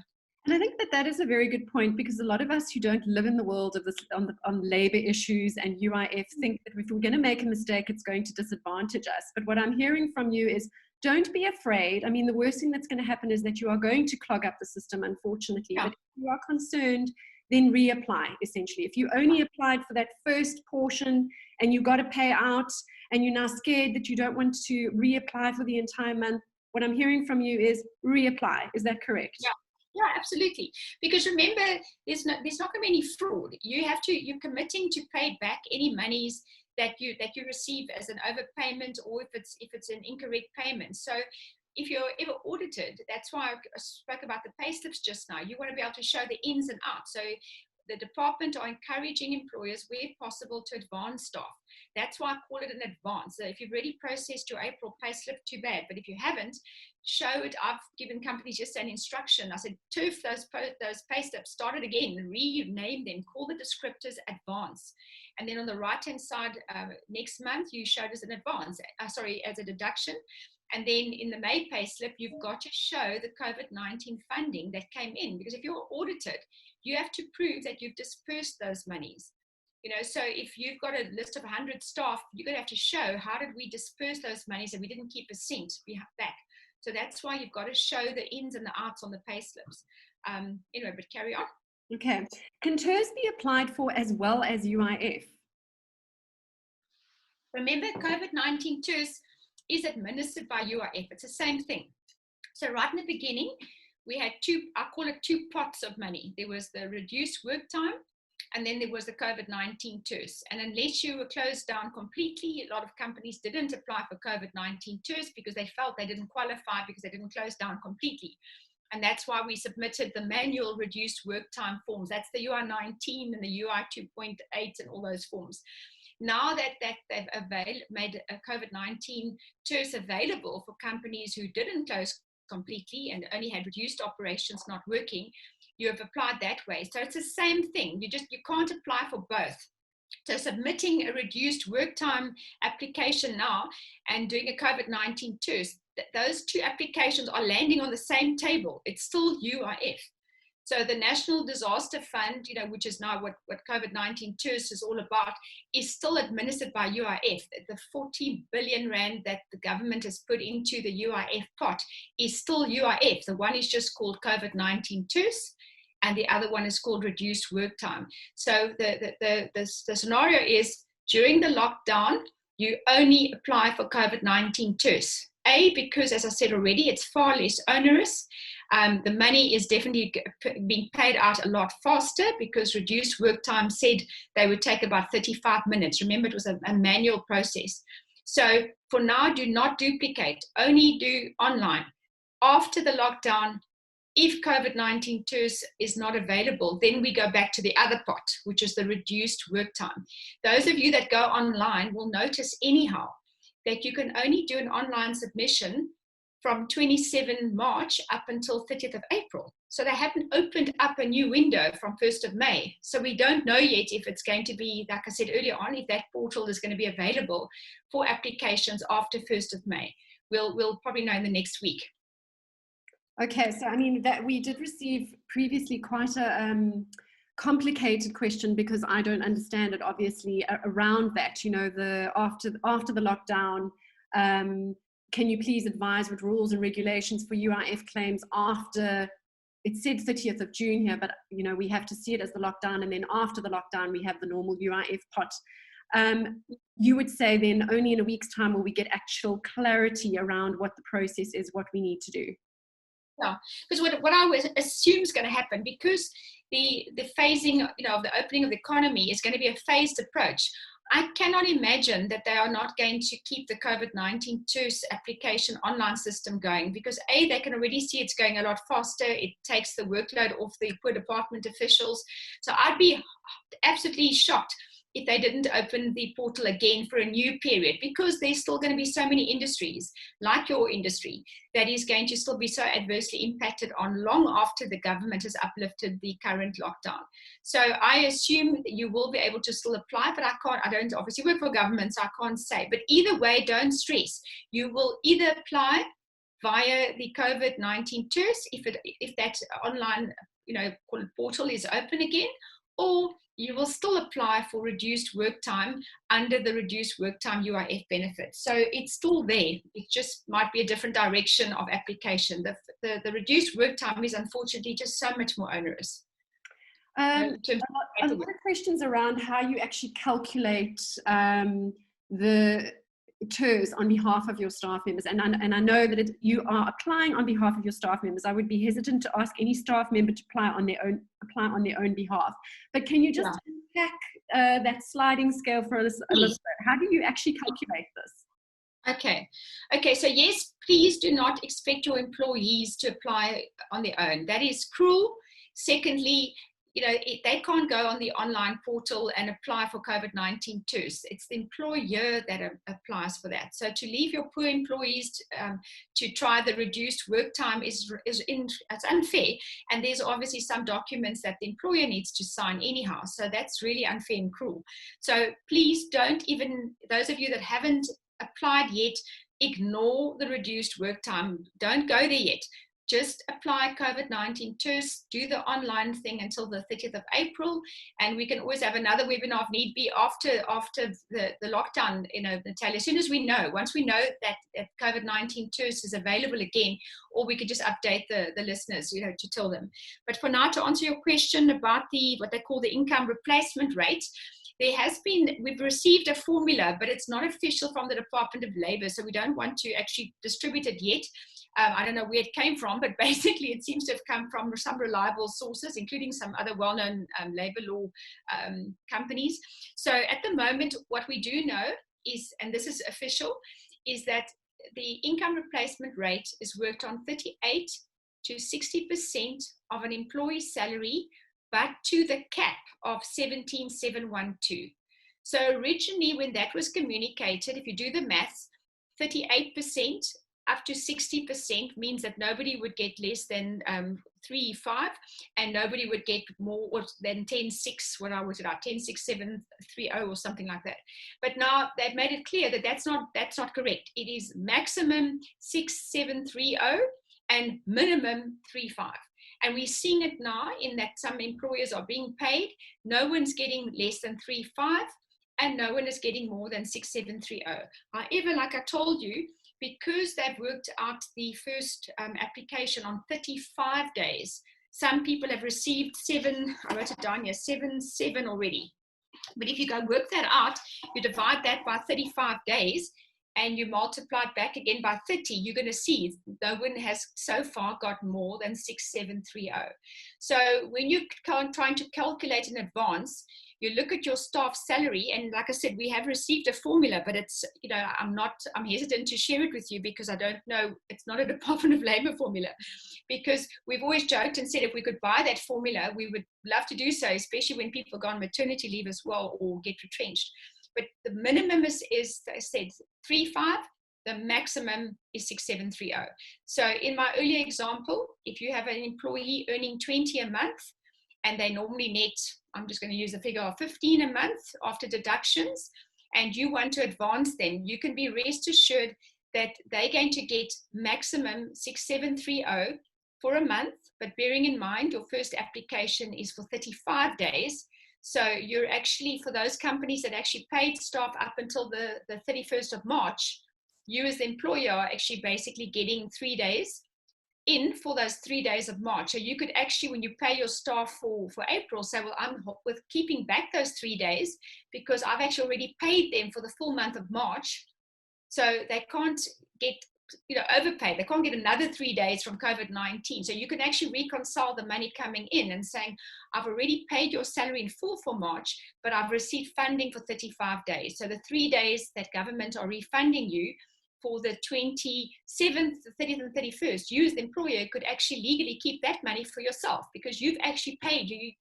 And I think that is a very good point, because a lot of us who don't live in the world of this on labor issues and UIF think that if we're going to make a mistake, it's going to disadvantage us. But what I'm hearing from you is, don't be afraid. I mean, the worst thing that's going to happen is that you are going to clog up the system, unfortunately. Yeah. But if you are concerned, then reapply, essentially. If you only applied for that first portion and you got to pay out and you're now scared that you don't want to reapply for the entire month, what I'm hearing from you is reapply. Is that correct? Yeah. Yeah, absolutely. Because remember, there's not going to be any fraud. You're committing to pay back any monies that you receive as an overpayment, or if it's an incorrect payment. So if you're ever audited, that's why I spoke about the pay slips just now. You want to be able to show the ins and outs. So the department are encouraging employers where possible to advance staff. That's why I call it an advance. So if you've already processed your April pay slip, too bad. But if you haven't, show it. I've given companies just an instruction. I said, turf those pay slips, start it again, rename them, call the descriptors advance. And then on the right-hand side, next month, you showed as an advance, as a deduction. And then in the May pay slip, you've got to show the COVID-19 funding that came in. Because if you're audited, you have to prove that you've dispersed those monies. You know, so if you've got a list of 100 staff, you're going to have to show, how did we disperse those monies and we didn't keep a cent back. So that's why you've got to show the ins and the outs on the pay slips. Anyway, but carry on. Okay. Can TERS be applied for as well as UIF? Remember, COVID-19 TERS is administered by UIF. It's the same thing. So right in the beginning, we had I call it two pots of money. There was the reduced work time, and then there was the COVID-19 TERS. And unless you were closed down completely, a lot of companies didn't apply for COVID-19 TERS because they felt they didn't qualify because they didn't close down completely. And that's why we submitted the manual reduced work time forms. That's the UI-19 and the UI-2.8 and all those forms. Now that they've made a COVID-19 TERS available for companies who didn't close completely and only had reduced operations not working, you have applied that way. So it's the same thing. You can't apply for both. So submitting a reduced work time application now and doing a COVID-19 TERS, those two applications are landing on the same table. It's still UIF. So the National Disaster Fund, which is now what COVID-19 TERS is all about, is still administered by UIF. The 40 billion rand that the government has put into the UIF pot is still UIF. The one is just called COVID-19 TERS, and the other one is called reduced work time. So the scenario is, during the lockdown, you only apply for COVID-19 TERS. Because, as I said already, it's far less onerous. The money is definitely being paid out a lot faster, because reduced work time said they would take about 35 minutes. Remember, it was a manual process. So for now, do not duplicate, only do online. After the lockdown, if COVID-19 TERS is not available, then we go back to the other pot, which is the reduced work time. Those of you that go online will notice anyhow that you can only do an online submission from 27 March up until 30th of April. So they haven't opened up a new window from 1st of May. So we don't know yet if it's going to be, like I said earlier on, if that portal is going to be available for applications after 1st of May. We'll probably know in the next week. Okay, so I mean, that we did receive previously quite a complicated question, because I don't understand it, obviously, around that, the after the lockdown, can you please advise what rules and regulations for UIF claims after, it said 30th of June here, but we have to see it as the lockdown, and then after the lockdown we have the normal UIF pot. You would say then only in a week's time will we get actual clarity around what the process is, what we need to do? Yeah, because what I would assume is going to happen, because the phasing, of the opening of the economy is going to be a phased approach. I cannot imagine that they are not going to keep the COVID-19 TERS application online system going, because they can already see it's going a lot faster. It takes the workload off the poor department officials. So I'd be absolutely shocked if they didn't open the portal again for a new period, because there's still going to be so many industries, like your industry, that is going to still be so adversely impacted on long after the government has uplifted the current lockdown. So I assume that you will be able to still apply, but I don't obviously work for government, so I can't say. But either way, don't stress. You will either apply via the COVID-19 TERS, if that online, portal is open again, or you will still apply for reduced work time under the reduced work time UIF benefits. So it's still there. It just might be a different direction of application. The reduced work time is unfortunately just so much more onerous. A lot of questions around how you actually calculate the TERS on behalf of your staff members, and I know that you are applying on behalf of your staff members. I would be hesitant to ask any staff member to apply on their own behalf. But can you just unpack that sliding scale for us a little bit? How do you actually calculate this? Okay. So yes, please do not expect your employees to apply on their own. That is cruel. Secondly, they can't go on the online portal and apply for COVID-19 TERS. It's the employer that applies for that. So to leave your poor employees to try the reduced work time it's unfair. And there's obviously some documents that the employer needs to sign anyhow. So that's really unfair and cruel. So please don't, even those of you that haven't applied yet, ignore the reduced work time. Don't go there yet. Just apply COVID-19 TERS, do the online thing until the 30th of April, and we can always have another webinar if need be after the lockdown, Natalia, as soon as we know, once we know that COVID-19 TERS is available again, or we could just update the listeners, to tell them. But for now, to answer your question about what they call the income replacement rate, we've received a formula, but it's not official from the Department of Labor, so we don't want to actually distribute it yet. I don't know where it came from, but basically it seems to have come from some reliable sources, including some other well-known labor law companies. So at the moment, what we do know is, and this is official, is that the income replacement rate is worked on 38 to 60% of an employee's salary, but to the cap of 17,712. So originally, when that was communicated, if you do the maths, 38% up to 60% means that nobody would get less than 3.5, and nobody would get more than 10.6. What I was about 10.6730 or something like that. But now they've made it clear that that's not correct. It is maximum 6.730 and minimum 3.5. And we're seeing it now in that some employers are being paid. No one's getting less than 3.5, and no one is getting more than 6.730. However, like I told you, because they've worked out the first application on 35 days, some people have received 7, I wrote it down here, 7 already. But if you go work that out, you divide that by 35 days, and you multiply it back again by 30, you're going to see no one has so far got more than 6.730. So when you're trying to calculate in advance, you look at your staff salary, and like I said, we have received a formula, but it's, I'm hesitant to share it with you because I don't know, it's not a Department of Labor formula, because we've always joked and said if we could buy that formula, we would love to do so, especially when people go on maternity leave as well or get retrenched. But the minimum is I said, 3.5. The maximum is 6.730. So in my earlier example, if you have an employee earning 20 a month, and they normally net, I'm just going to use a figure of 15 a month after deductions, and you want to advance them, you can be rest assured that they're going to get maximum 6.730 for a month. But bearing in mind, your first application is for 35 days. So you're actually, for those companies that actually paid staff up until the 31st of March, you as the employer are actually basically getting 3 days in for those 3 days of March. So you could actually, when you pay your staff for April, say, well, I'm with keeping back those 3 days because I've actually already paid them for the full month of March. So they can't get overpaid. They can't get another 3 days from COVID-19. So you can actually reconcile the money coming in and saying, I've already paid your salary in full for March, but I've received funding for 35 days. So the 3 days that government are refunding you for the 27th, the 30th and 31st, you as the employer could actually legally keep that money for yourself because you've actually paid. You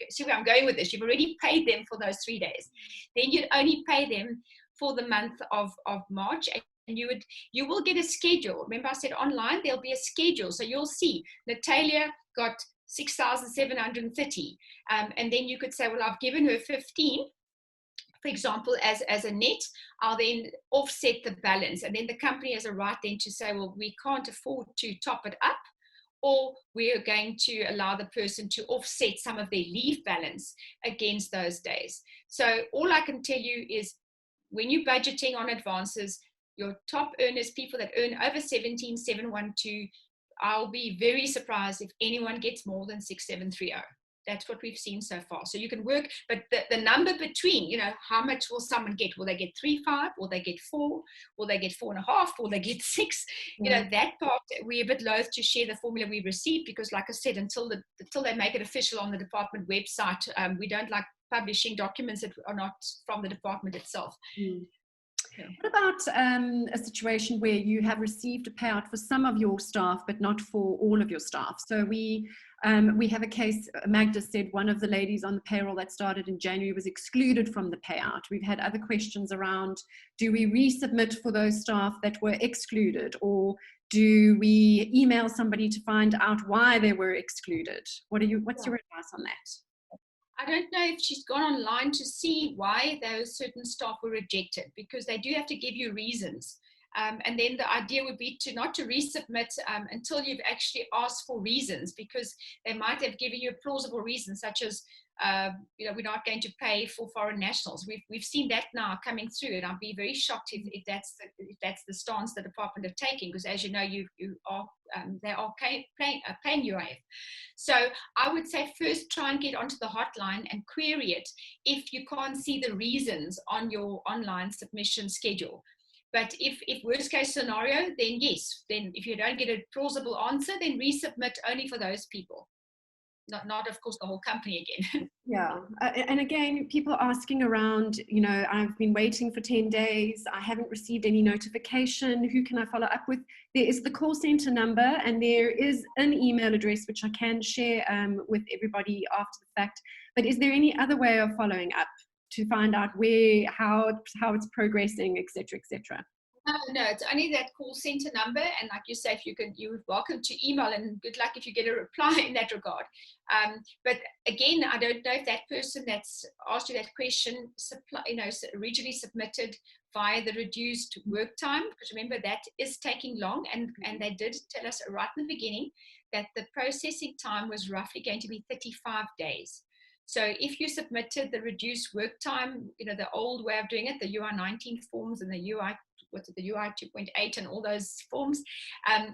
see where I'm going with this. You've already paid them for those 3 days. Then you'd only pay them for the month of March, and you will get a schedule. Remember I said online, there'll be a schedule. So you'll see Natalia got 6,730. And then you could say, well, I've given her 15, for example, as a net. I'll then offset the balance. And then the company has a right then to say, well, we can't afford to top it up, or we're going to allow the person to offset some of their leave balance against those days. So all I can tell you is when you're budgeting on advances, your top earners, people that earn over 17,712, I'll be very surprised if anyone gets more than 6,730. That's what we've seen so far. So you can work, but the number between, how much will someone get? Will they get 3.5? Will they get 4? Will they get 4.5? Will they get 6? Yeah. That part, we're a bit loath to share the formula we received because, like I said, until they make it official on the department website, we don't like publishing documents that are not from the department itself. Mm. Yeah. What about a situation where you have received a payout for some of your staff, but not for all of your staff? So we have a case, Magda said one of the ladies on the payroll that started in January was excluded from the payout. We've had other questions around, do we resubmit for those staff that were excluded, or do we email somebody to find out why they were excluded? What's your advice on that? I don't know if she's gone online to see why those certain staff were rejected, because they do have to give you reasons. And then the idea would be not to resubmit until you've actually asked for reasons, because they might have given you a plausible reason, such as, we're not going to pay for foreign nationals. We've seen that now coming through, and I'd be very shocked if that's the stance the department are taking, because as you know, they are paying UIF. So I would say first try and get onto the hotline and query it if you can't see the reasons on your online submission schedule. But if worst case scenario, then yes, then if you don't get a plausible answer, then resubmit only for those people. Not of course the whole company again. Yeah, and again, people asking around, I've been waiting for 10 days, I haven't received any notification, who can I follow up with? There is the call center number, and there is an email address which I can share with everybody after the fact. But is there any other way of following up to find out how it's progressing, etc., etc.? No, it's only that call center number. And like you say, if you can, you're welcome to email, and good luck if you get a reply in that regard. But again, I don't know if that person that's asked you that question, originally submitted via the reduced work time, because remember that is taking long, and they did tell us right in the beginning that the processing time was roughly going to be 35 days. So if you submitted the reduced work time, the old way of doing it, the UI 19 forms and the UI 2.8 and all those forms,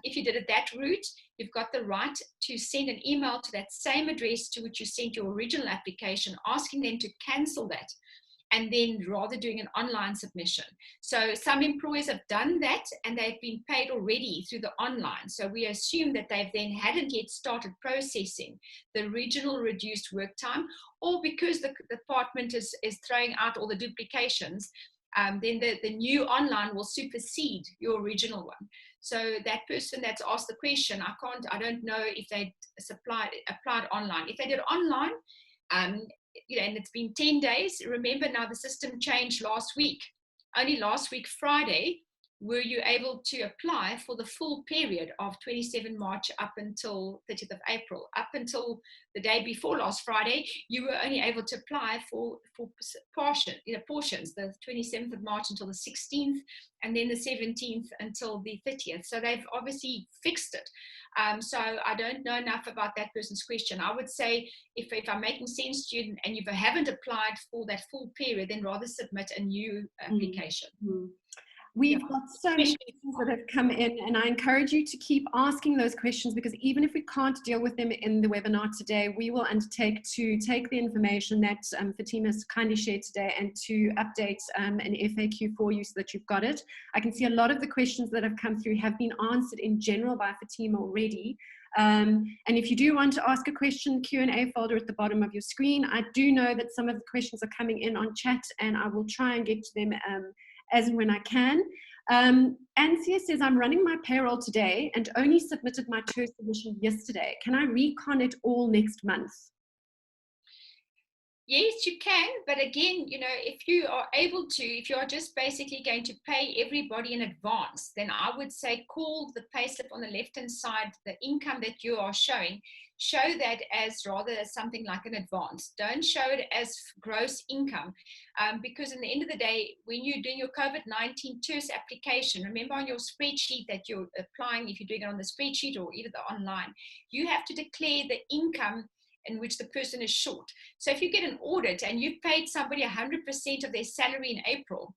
if you did it that route, you've got the right to send an email to that same address to which you sent your original application, asking them to cancel that, and then rather doing an online submission. So some employers have done that, and they've been paid already through the online. So we assume that they've then hadn't yet started processing the original reduced work time, or because the department is throwing out all the duplications, then the new online will supersede your original one. So that person that's asked the question, I don't know if they applied online. If they did online, and it's been 10 days. Remember now, the system changed last week. Only last week, Friday, were you able to apply for the full period of 27 March up until 30th of April. Up until the day before last Friday, you were only able to apply for portions, the 27th of March until the 16th, and then the 17th until the 30th. So they've obviously fixed it. So I don't know enough about that person's question. I would say if I'm making sense to you and you haven't applied for that full period, then rather submit a new application. Mm-hmm. We've got so many questions that have come in, and I encourage you to keep asking those questions, because even if we can't deal with them in the webinar today, we will undertake to take the information that Fatima has kindly shared today and to update an FAQ for you so that you've got it. I can see a lot of the questions that have come through have been answered in general by Fatima already. And if you do want to ask a question, Q&A folder at the bottom of your screen. I do know that some of the questions are coming in on chat, and I will try and get to them as and when I can. Anthea says, I'm running my payroll today and only submitted my TERS submission yesterday. Can I recon it all next month? Yes, you can. But again, if you are able to, if you are just basically going to pay everybody in advance, then I would say call the payslip on the left-hand side, the income that you are showing, show that as rather as something like an advance. Don't show it as gross income, because in the end of the day, when you're doing your COVID-19 TERS application, remember on your spreadsheet that you're applying, if you're doing it on the spreadsheet or either the online, you have to declare the income in which the person is short. So if you get an audit and you've paid somebody 100% of their salary in April,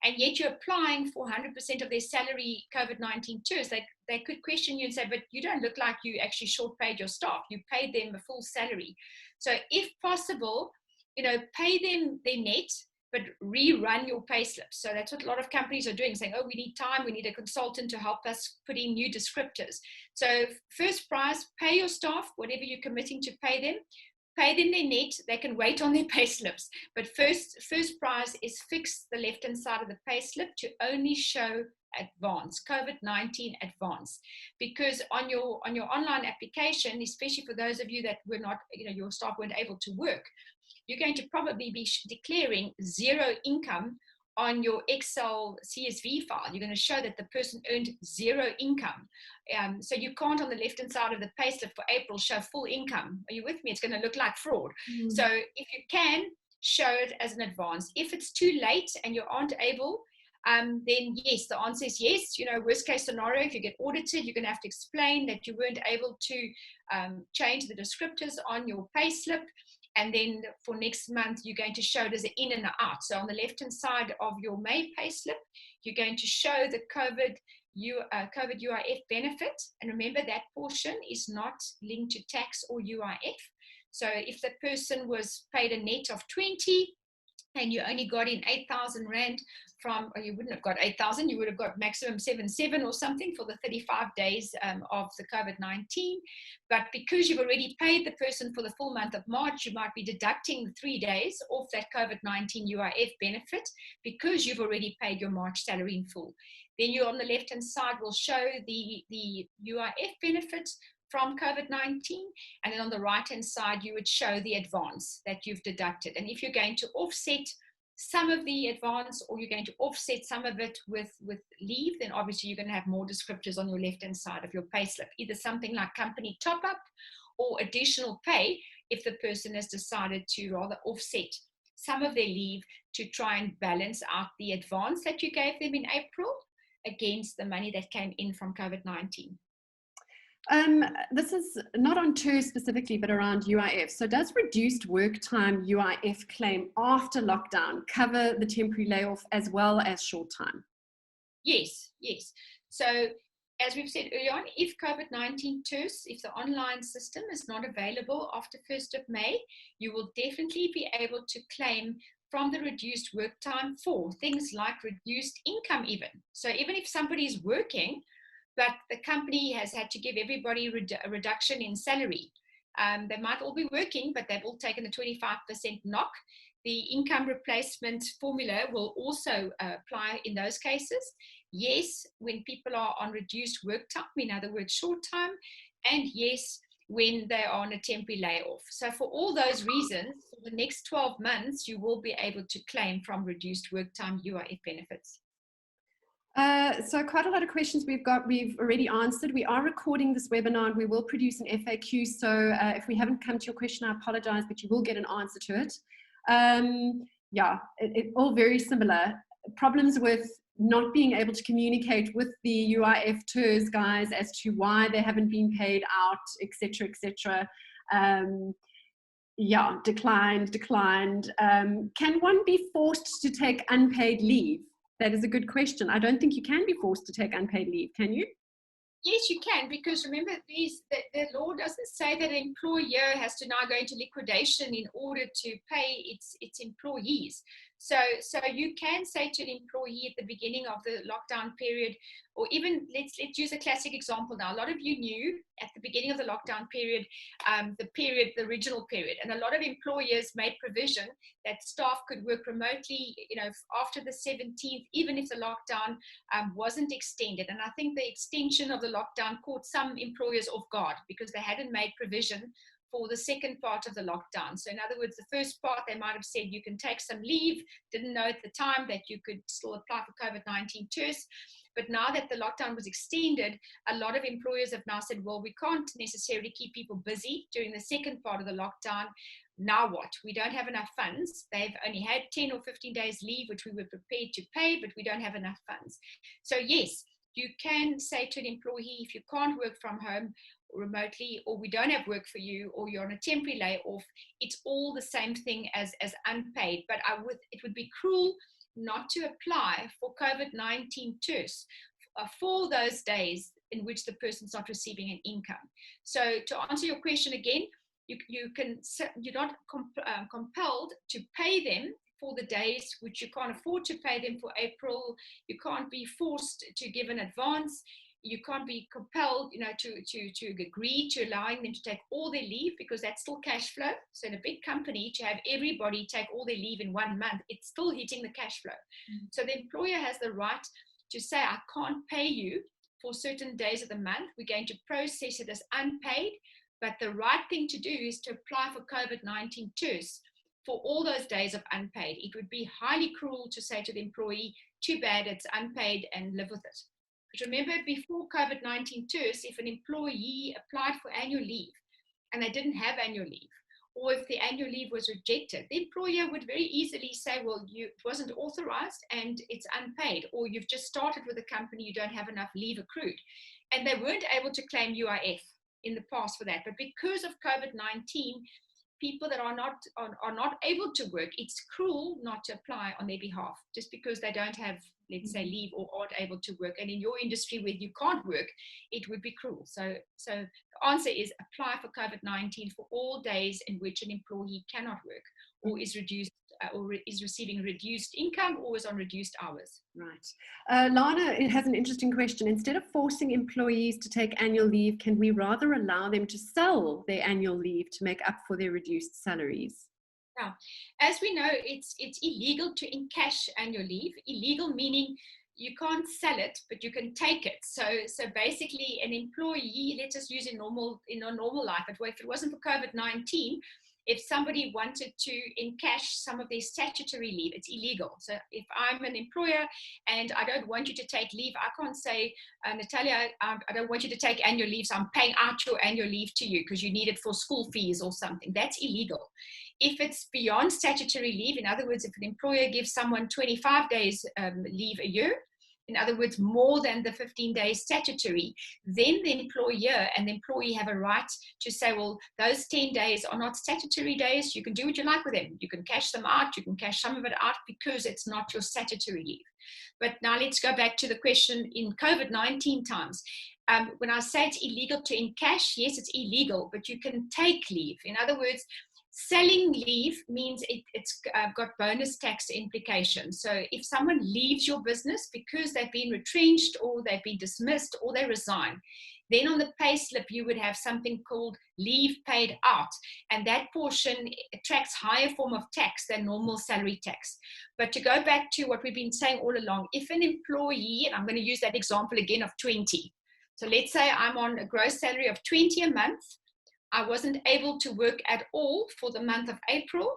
and yet you're applying for 100% of their salary COVID-19 TERS, they could question you and say, but you don't look like you actually short paid your staff. You paid them a full salary. So if possible, pay them their net, but rerun your pay slips. So that's what a lot of companies are doing, saying, oh, we need time, we need a consultant to help us put in new descriptors. So first prize, pay your staff, whatever you're committing to pay them their net, they can wait on their pay slips. But first prize is fix the left-hand side of the pay slip to only show advance, COVID-19 advance. Because on your online application, especially for those of you that were not, your staff weren't able to work, you're going to probably be declaring zero income on your Excel CSV file. You're going to show that the person earned zero income. So you can't on the left-hand side of the payslip for April show full income. Are you with me? It's going to look like fraud. Mm. So if you can, show it as an advance. If it's too late and you aren't able, then yes, the answer is yes. Worst case scenario, if you get audited, you're going to have to explain that you weren't able to change the descriptors on your payslip. And then for next month, you're going to show it as an in and an out. So on the left-hand side of your May payslip, you're going to show the COVID UIF benefit. And remember, that portion is not linked to tax or UIF. So if the person was paid a net of 20 and you only got in 8,000 Rand from, or you wouldn't have got 8,000, you would have got maximum 7,700 or something for the 35 days of the COVID-19. But because you've already paid the person for the full month of March, you might be deducting the 3 days off that COVID-19 UIF benefit because you've already paid your March salary in full. Then you on the left-hand side will show the UIF benefit from COVID-19, and then on the right-hand side, you would show the advance that you've deducted. And if you're going to offset some of the advance, or you're going to offset some of it with leave, then obviously you're going to have more descriptors on your left-hand side of your payslip, either something like company top-up or additional pay if the person has decided to rather offset some of their leave to try and balance out the advance that you gave them in April against the money that came in from COVID-19. This is not on TERS specifically, but around UIF. So does reduced work time UIF claim after lockdown cover the temporary layoff as well as short time? Yes, yes. So as we've said earlier on, if COVID-19 TERS, if the online system is not available after 1st of May, you will definitely be able to claim from the reduced work time for things like reduced income even. So even if somebody is working, but the company has had to give everybody a reduction in salary. They might all be working, but they've all taken a 25% knock. The income replacement formula will also apply in those cases. Yes, when people are on reduced work time, in other words, short time, and yes, when they are on a temporary layoff. So for all those reasons, for the next 12 months, you will be able to claim from reduced work time UIF benefits. So quite a lot of questions we've already answered. We are recording this webinar and we will produce an FAQ. So if we haven't come to your question, I apologize, but you will get an answer to it. Yeah, it all very similar. Problems with not being able to communicate with the UIF TERS guys as to why they haven't been paid out, etc., etc. Yeah, declined. Can one be forced to take unpaid leave? That is a good question. I don't think you can be forced to take unpaid leave, can you? Yes, you can, because remember, the law doesn't say that an employer has to now go into liquidation in order to pay its employees. So you can say to an employee at the beginning of the lockdown period, or even let's use a classic example now. A lot of you knew at the beginning of the lockdown period, the original period, and a lot of employers made provision that staff could work remotely, after the 17th, even if the lockdown wasn't extended. And I think the extension of the lockdown caught some employers off guard because they hadn't made provision for the second part of the lockdown. So in other words, the first part, they might have said you can take some leave, didn't know at the time that you could still apply for COVID-19 TERS. But now that the lockdown was extended, a lot of employers have now said, well, we can't necessarily keep people busy during the second part of the lockdown. Now what? We don't have enough funds. They've only had 10 or 15 days leave, which we were prepared to pay, but we don't have enough funds. So yes, you can say to an employee, if you can't work from home remotely, or we don't have work for you, or you're on a temporary layoff, it's all the same thing as unpaid. But it would be cruel not to apply for COVID-19 TERS for those days in which the person's not receiving an income. So to answer your question again, you're not compelled to pay them for the days which you can't afford to pay them for April. You can't be forced to give an advance. You can't be compelled, to agree to allowing them to take all their leave, because that's still cash flow. So in a big company, to have everybody take all their leave in 1 month, it's still hitting the cash flow. Mm-hmm. So the employer has the right to say, I can't pay you for certain days of the month. We're going to process it as unpaid. But the right thing to do is to apply for COVID-19 TERS for all those days of unpaid. It would be highly cruel to say to the employee, too bad, it's unpaid, and live with it. But remember, before COVID-19 TERS, if an employee applied for annual leave and they didn't have annual leave, or if the annual leave was rejected, the employer would very easily say, well, it wasn't authorized and it's unpaid, or you've just started with a company, you don't have enough leave accrued. And they weren't able to claim UIF in the past for that. But because of COVID-19, people that are not able to work, it's cruel not to apply on their behalf just because they don't have, let's say, leave or aren't able to work. And in your industry where you can't work, it would be cruel. So the answer is apply for COVID-19 for all days in which an employee cannot work, or is reduced, or is receiving reduced income, or is on reduced hours. Right. Lana, it has an interesting question. Instead of forcing employees to take annual leave, can we rather allow them to sell their annual leave to make up for their reduced salaries? Now, as we know, it's illegal to encash annual leave. Illegal meaning you can't sell it, but you can take it. So basically, an employee, let's just use in a normal life, if it wasn't for COVID-19, if somebody wanted to encash some of their statutory leave, it's illegal. So if I'm an employer and I don't want you to take leave, I can't say, Natalia, I don't want you to take annual leave, so I'm paying out your annual leave to you because you need it for school fees or something. That's illegal. If it's beyond statutory leave, in other words, if an employer gives someone 25 days leave a year, in other words, more than the 15 days statutory, then the employer and the employee have a right to say, well, those 10 days are not statutory days. You can do what you like with them. You can cash them out. You can cash some of it out because it's not your statutory leave. But now let's go back to the question in COVID-19 times. When I say it's illegal to encash, yes, it's illegal, but you can take leave. In other words, selling leave means it's got bonus tax implications. So if someone leaves your business because they've been retrenched or they've been dismissed or they resign, then on the pay slip you would have something called leave paid out, and that portion attracts higher form of tax than normal salary tax. But to go back to what we've been saying all along, if an employee, and I'm going to use that example again of 20, so let's say I'm on a gross salary of 20 a month, I wasn't able to work at all for the month of April,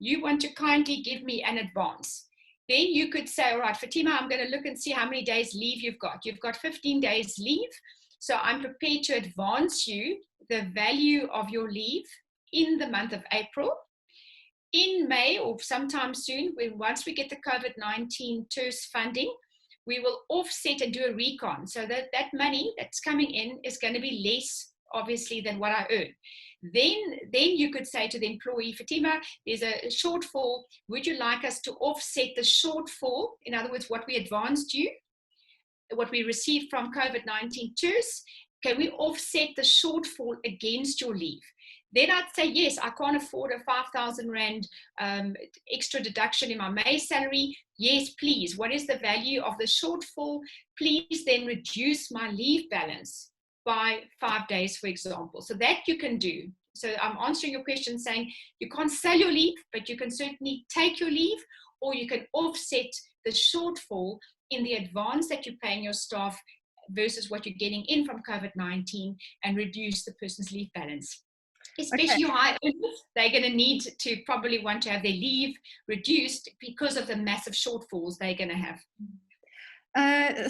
you want to kindly give me an advance. Then you could say, all right, Fatima, I'm going to look and see how many days leave you've got. You've got 15 days leave, so I'm prepared to advance you the value of your leave in the month of April. In May or sometime soon, once we get the COVID-19 TERS funding, we will offset and do a recon. So that money that's coming in is going to be less obviously than what I earn. Then you could say to the employee, Fatima, there's a shortfall. Would you like us to offset the shortfall? In other words, what we advanced you, what we received from COVID-19 TERS, can we offset the shortfall against your leave? Then I'd say, yes, I can't afford a 5,000 Rand extra deduction in my May salary. Yes, please. What is the value of the shortfall? Please then reduce my leave balance by 5 days, for example. So that you can do. So I'm answering your question saying you can't sell your leave, but you can certainly take your leave, or you can offset the shortfall in the advance that you're paying your staff versus what you're getting in from COVID-19 and reduce the person's leave balance. Especially your high earners, they're going to need to probably want to have their leave reduced because of the massive shortfalls they're going to have.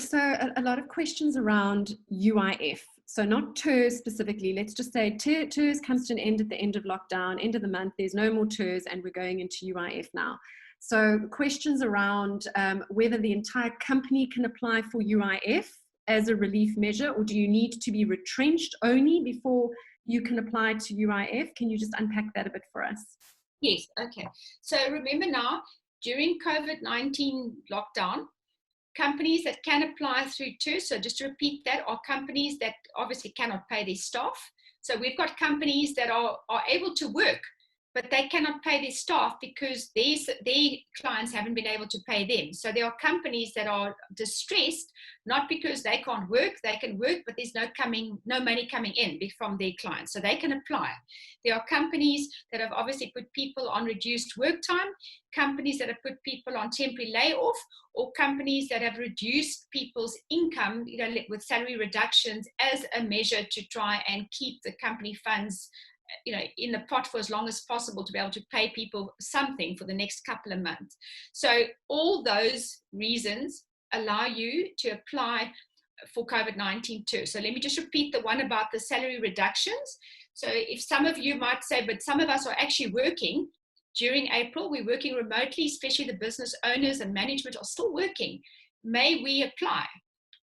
So a lot of questions around UIF. So not TERS specifically, let's just say TERS comes to an end at the end of lockdown, end of the month, there's no more TERS and we're going into UIF now. So questions around whether the entire company can apply for UIF as a relief measure, or do you need to be retrenched only before you can apply to UIF? Can you just unpack that a bit for us? Yes, okay. So remember now, during COVID-19 lockdown, companies that can apply through TERS, so just to repeat that, are companies that obviously cannot pay their staff. So we've got companies that are able to work, but they cannot pay their staff because their clients haven't been able to pay them. So there are companies that are distressed, not because they can't work, they can work, but there's no money coming in from their clients. So they can apply. There are companies that have obviously put people on reduced work time, companies that have put people on temporary layoff, or companies that have reduced people's income, with salary reductions as a measure to try and keep the company funds in the pot for as long as possible to be able to pay people something for the next couple of months. So all those reasons allow you to apply for COVID-19 too. So let me just repeat the one about the salary reductions. So if some of you might say, but some of us are actually working during April, we're working remotely, especially the business owners and management are still working. May we apply?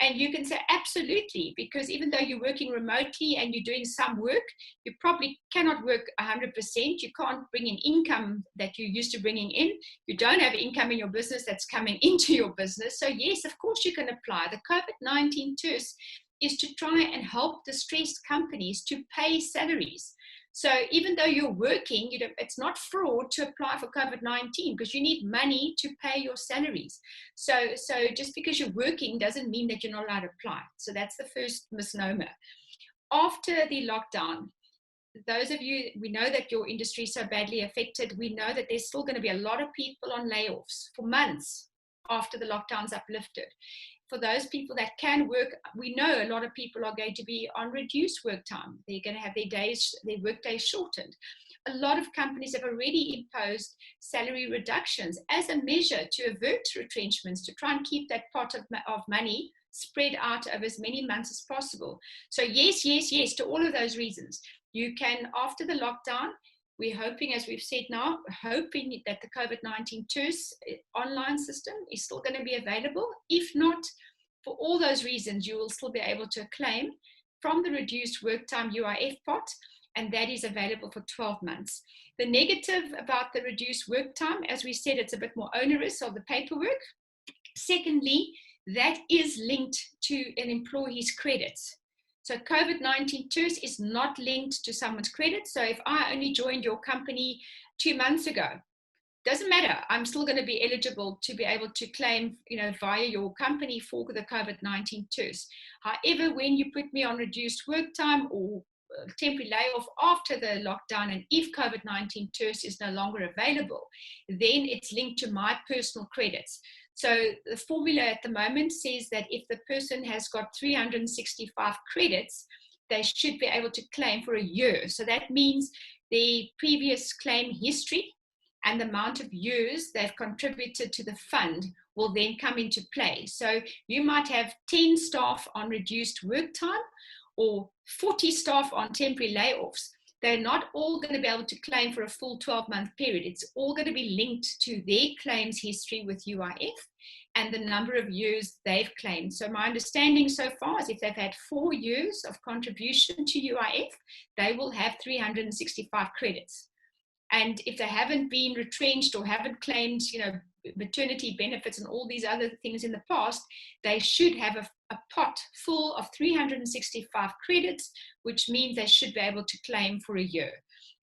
And you can say absolutely, because even though you're working remotely and you're doing some work, you probably cannot work 100%. You can't bring in income that you're used to bringing in. You don't have income in your business that's coming into your business. So yes, of course you can apply. The COVID-19 TERS is to try and help distressed companies to pay salaries. So even though you're working, it's not fraud to apply for COVID-19 because you need money to pay your salaries. So just because you're working doesn't mean that you're not allowed to apply. So that's the first misnomer. After the lockdown, those of you, we know that your industry is so badly affected. We know that there's still going to be a lot of people on layoffs for months. after the lockdown's uplifted. For those people that can work, we know a lot of people are going to be on reduced work time. They're going to have their work days shortened. A lot of companies have already imposed salary reductions as a measure to avert retrenchments, to try and keep that pot of money spread out over as many months as possible. So yes, yes, yes, to all of those reasons. You can, after the lockdown, we're hoping, as we've said now, hoping that the COVID-19 TERS online system is still going to be available. If not, for all those reasons, you will still be able to claim from the reduced work time UIF pot, and that is available for 12 months. The negative about the reduced work time, as we said, it's a bit more onerous of the paperwork. Secondly, that is linked to an employee's credits. So COVID-19 TERS is not linked to someone's credit. So if I only joined your company 2 months ago, doesn't matter. I'm still going to be eligible to be able to claim, via your company for the COVID-19 TERS. However, when you put me on reduced work time or temporary layoff after the lockdown, and if COVID-19 TERS is no longer available, then it's linked to my personal credits. So the formula at the moment says that if the person has got 365 credits, they should be able to claim for a year. So that means the previous claim history and the amount of years they've contributed to the fund will then come into play. So you might have 10 staff on reduced work time or 40 staff on temporary layoffs. They're not all going to be able to claim for a full 12-month period. It's all going to be linked to their claims history with UIF and the number of years they've claimed. So my understanding so far is if they've had 4 years of contribution to UIF, they will have 365 credits. And if they haven't been retrenched or haven't claimed, maternity benefits and all these other things in the past, they should have a pot full of 365 credits, which means they should be able to claim for a year.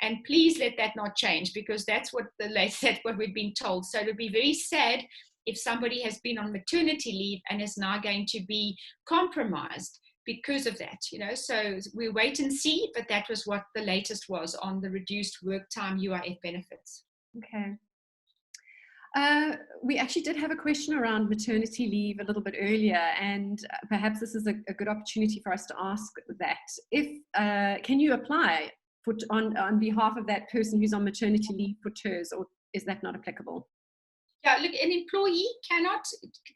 And please let that not change, because that's what we've been told. So it would be very sad if somebody has been on maternity leave and is now going to be compromised because of that, so we wait and see, but that was what the latest was on the reduced work time UIF benefits. Okay. We actually did have a question around maternity leave a little bit earlier, and perhaps this is a good opportunity for us to ask that. Can you apply on behalf of that person who's on maternity leave for TERS, or is that not applicable? Yeah, look, an employee cannot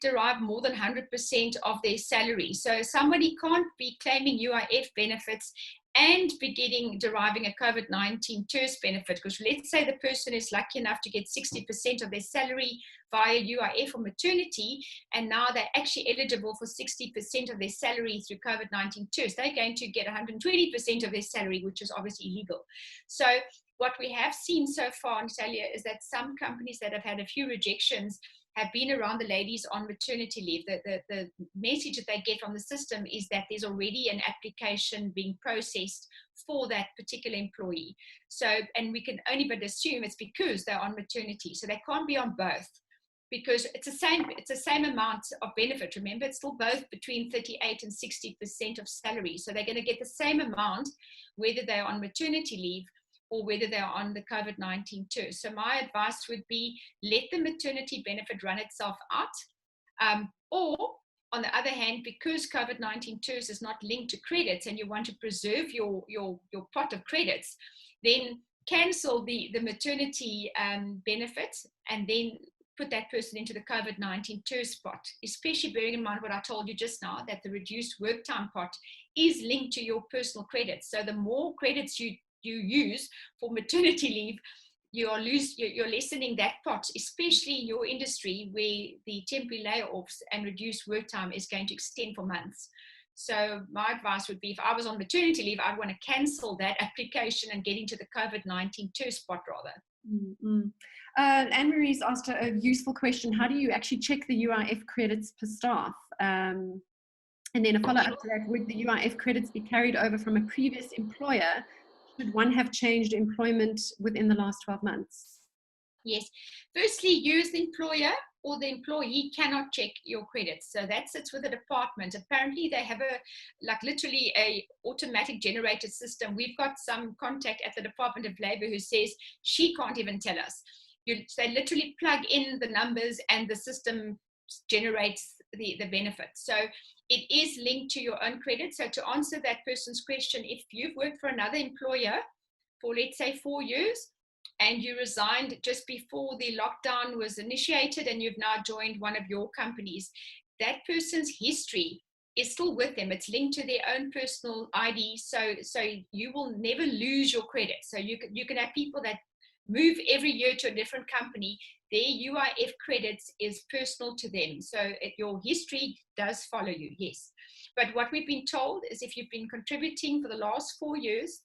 derive more than 100% of their salary. So somebody can't be claiming UIF benefits and be deriving a COVID-19 TERS benefit, because let's say the person is lucky enough to get 60% of their salary via UIF or maternity, and now they're actually eligible for 60% of their salary through COVID-19 TERS. They're going to get 120% of their salary, which is obviously illegal. So what we have seen so far, Natalia, is that some companies that have had a few rejections have been around the ladies on maternity leave. The message that they get from the system is that there's already an application being processed for that particular employee. So, and we can only but assume it's because they're on maternity. So they can't be on both, because it's the same amount of benefit. Remember, it's still both between 38 and 60% of salary. So they're going to get the same amount whether they're on maternity leave or whether they're on the COVID-19 TERS. So my advice would be, let the maternity benefit run itself out. Or on the other hand, because COVID-19 TERS is not linked to credits and you want to preserve your pot of credits, then cancel the maternity benefits and then put that person into the COVID-19 TERS pot, especially bearing in mind what I told you just now, that the reduced work time pot is linked to your personal credits. So the more credits you use for maternity leave, you're lessening that pot, especially in your industry where the temporary layoffs and reduced work time is going to extend for months. So my advice would be, if I was on maternity leave, I'd want to cancel that application and get into the COVID-19 TERS spot rather. Mm-hmm. Anne-Marie's asked a useful question. How do you actually check the UIF credits per staff? And then a follow-up to that, would the UIF credits be carried over from a previous employer should one have changed employment within the last 12 months? Yes. Firstly, you as the employer or the employee cannot check your credits. So that sits with the department. Apparently they have literally a automatic generated system. We've got some contact at the Department of Labor who says she can't even tell us. They literally plug in the numbers and the system generates the benefit. So it is linked to your own credit. So to answer that person's question, if you've worked for another employer for, let's say, 4 years, and you resigned just before the lockdown was initiated and you've now joined one of your companies, that person's history is still with them. It's linked to their own personal ID. So you will never lose your credit. So you can have people that move every year to a different company. Their UIF credits is personal to them. So your history does follow you, yes. But what we've been told is if you've been contributing for the last 4 years,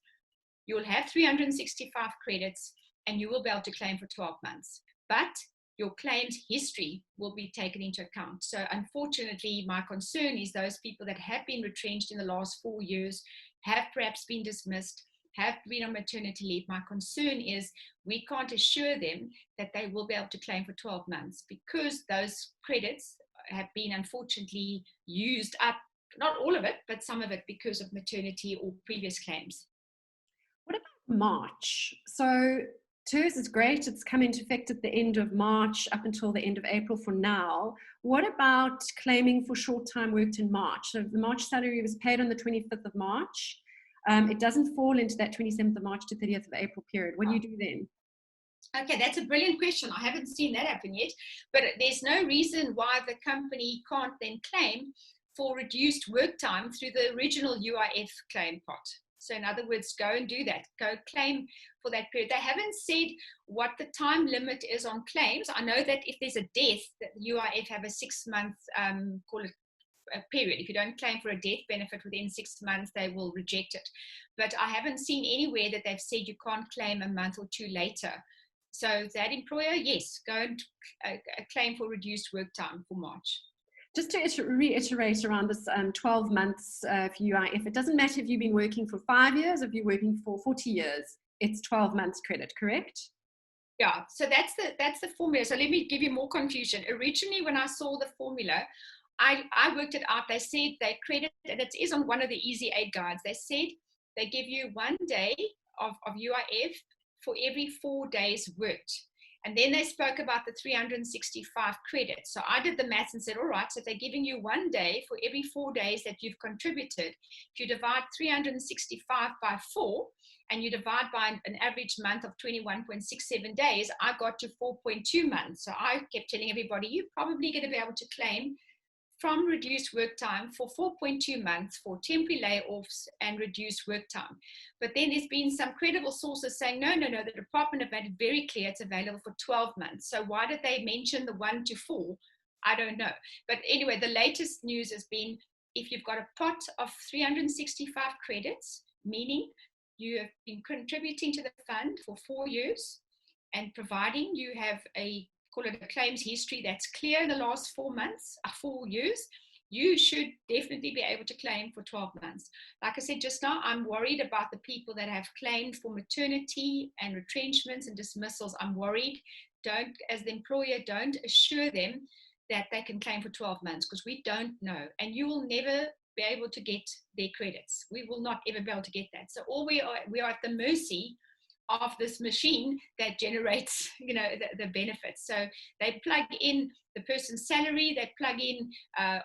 you'll have 365 credits and you will be able to claim for 12 months. But your claims history will be taken into account. So unfortunately, my concern is those people that have been retrenched in the last 4 years, have perhaps been dismissed, have been on maternity leave. My concern is we can't assure them that they will be able to claim for 12 months because those credits have been unfortunately used up, not all of it, but some of it because of maternity or previous claims. What about March? So TERS is great. It's come into effect at the end of March up until the end of April for now. What about claiming for short time worked in March? So the March salary was paid on the 25th of March. It doesn't fall into that 27th of March to 30th of April period. What do you do then? Okay, that's a brilliant question. I haven't seen that happen yet, but there's no reason why the company can't then claim for reduced work time through the original UIF claim pot. So in other words, go and do that. Go claim for that period. They haven't said what the time limit is on claims. I know that if there's a death, that UIF have a 6-month, call it a period. If you don't claim for a death benefit within 6 months, they will reject it. But I haven't seen anywhere that they've said you can't claim a month or two later. So that employer, yes, go and claim for reduced work time for March. Just to reiterate around this 12 months for UIF, it doesn't matter if you've been working for 5 years or if you're working for 40 years, it's 12 months credit, correct? Yeah, so that's the formula. So let me give you more confusion. Originally, when I saw the formula, I worked it out. They said they credit, and it is on one of the Easy Aid guides. They said they give you 1 day of UIF for every 4 days worked. And then they spoke about the 365 credits. So I did the maths and said, all right, so if they're giving you 1 day for every 4 days that you've contributed, if you divide 365 by 4 and you divide by an average month of 21.67 days, I got to 4.2 months. So I kept telling everybody, you're probably going to be able to claim from reduced work time for 4.2 months for temporary layoffs and reduced work time. But then there's been some credible sources saying, no, the department have made it very clear it's available for 12 months. So why did they mention the 1 to 4? I don't know. But anyway, the latest news has been if you've got a pot of 365 credits, meaning you have been contributing to the fund for 4 years, and providing you have call it a claims history that's clear in the last 4 months, 4 years, you should definitely be able to claim for 12 months. Like I said just now, I'm worried about the people that have claimed for maternity and retrenchments and dismissals. I'm worried. As the employer, don't assure them that they can claim for 12 months because we don't know. And you will never be able to get their credits. We will not ever be able to get that. So all we are at the mercy of this machine that generates, the benefits. So they plug in the person's salary, they plug in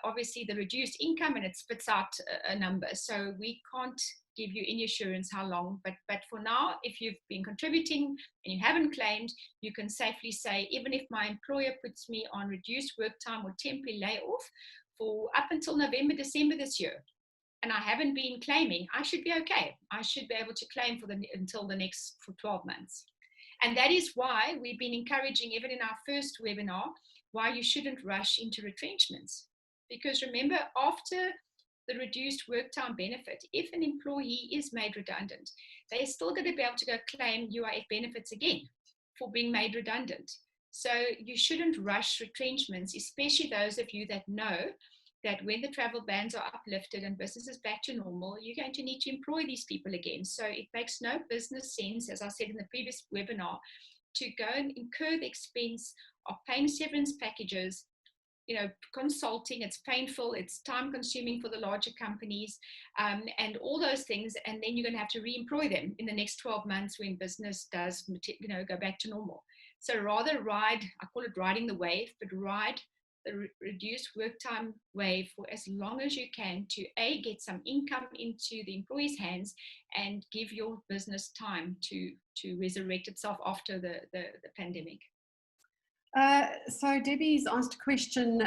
obviously the reduced income, and it spits out a number. So we can't give you any assurance how long, but for now, if you've been contributing and you haven't claimed, you can safely say, even if my employer puts me on reduced work time or temporary layoff for up until November, December this year, and I haven't been claiming, I should be okay. I should be able to claim until the next for 12 months. And that is why we've been encouraging, even in our first webinar, why you shouldn't rush into retrenchments. Because remember, after the reduced work time benefit, if an employee is made redundant, they're still going to be able to go claim UIF benefits again for being made redundant. So you shouldn't rush retrenchments, especially those of you that know that when the travel bans are uplifted and business is back to normal, you're going to need to employ these people again. So it makes no business sense, as I said in the previous webinar, to go and incur the expense of paying severance packages, consulting. It's painful, it's time consuming for the larger companies, and all those things. And then you're going to have to re-employ them in the next 12 months when business does, go back to normal. So rather ride, I call it riding the wave, but ride the reduced work time waive for as long as you can to get some income into the employee's hands and give your business time to resurrect itself after the pandemic. So Debbie's asked a question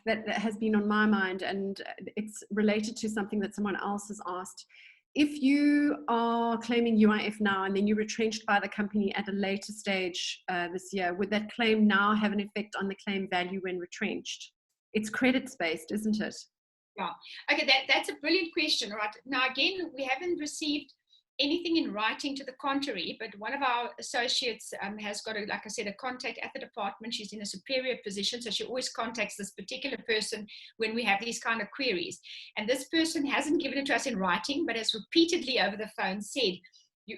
that has been on my mind, and it's related to something that someone else has asked. If you are claiming UIF now and then you're retrenched by the company at a later stage this year, would that claim now have an effect on the claim value when retrenched? It's credits based, isn't it? Yeah. Okay, that's a brilliant question. Right. Now, again, we haven't received anything in writing to the contrary, but one of our associates has got, like I said, a contact at the department. She's in a superior position, so she always contacts this particular person when we have these kind of queries. And this person hasn't given it to us in writing, but has repeatedly over the phone said,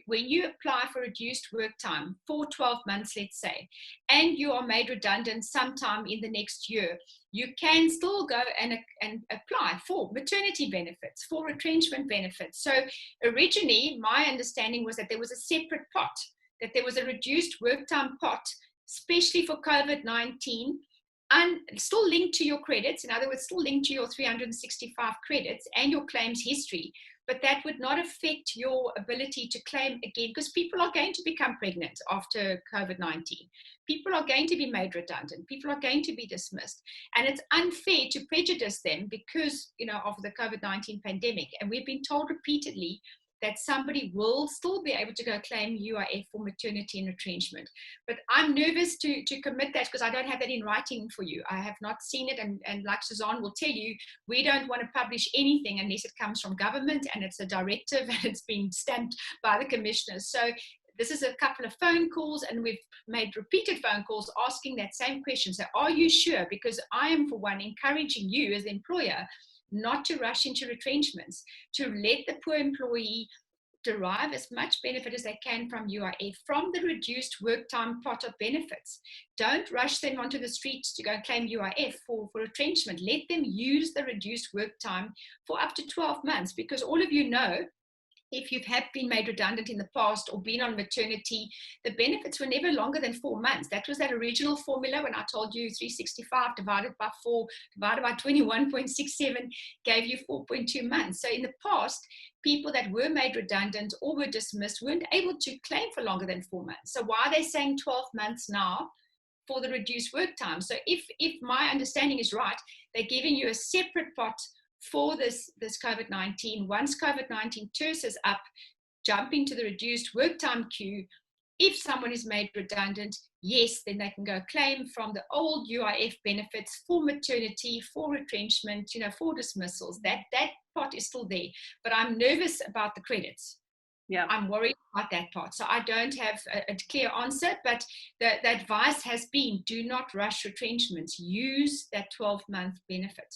when you apply for reduced work time for 12 months, let's say, and you are made redundant sometime in the next year, you can still go and apply for maternity benefits, for retrenchment benefits. So originally, my understanding was that there was a separate pot, that there was a reduced work time pot, especially for COVID-19, and still linked to your credits, in other words, still linked to your 365 credits and your claims history. But that would not affect your ability to claim again, because people are going to become pregnant after COVID-19. People are going to be made redundant. People are going to be dismissed. And it's unfair to prejudice them because, of the COVID-19 pandemic. And we've been told repeatedly that somebody will still be able to go claim UIF for maternity and retrenchment. But I'm nervous to commit that because I don't have that in writing for you. I have not seen it, and like Suzanne will tell you, we don't want to publish anything unless it comes from government and it's a directive and it's been stamped by the commissioners. So this is a couple of phone calls, and we've made repeated phone calls asking that same question. So are you sure? Because I am, for one, encouraging you as the employer not to rush into retrenchments, to let the poor employee derive as much benefit as they can from UIF, from the reduced work time pot of benefits. Don't rush them onto the streets to go claim UIF for retrenchment. Let them use the reduced work time for up to 12 months, because all of you know, if you have been made redundant in the past or been on maternity, the benefits were never longer than 4 months. That was that original formula when I told you 365 divided by 4 divided by 21.67 gave you 4.2 months. So in the past, people that were made redundant or were dismissed weren't able to claim for longer than 4 months. So why are they saying 12 months now for the reduced work time? So if my understanding is right, they're giving you a separate pot for this COVID-19. Once COVID-19 TERS is up, jump into the reduced work time queue. If someone is made redundant, yes, then they can go claim from the old UIF benefits for maternity, for retrenchment, for dismissals. That pot is still there. But I'm nervous about the credits. Yeah, I'm worried about that part. So I don't have a clear answer, but the advice has been, do not rush retrenchments. Use that 12-month benefit.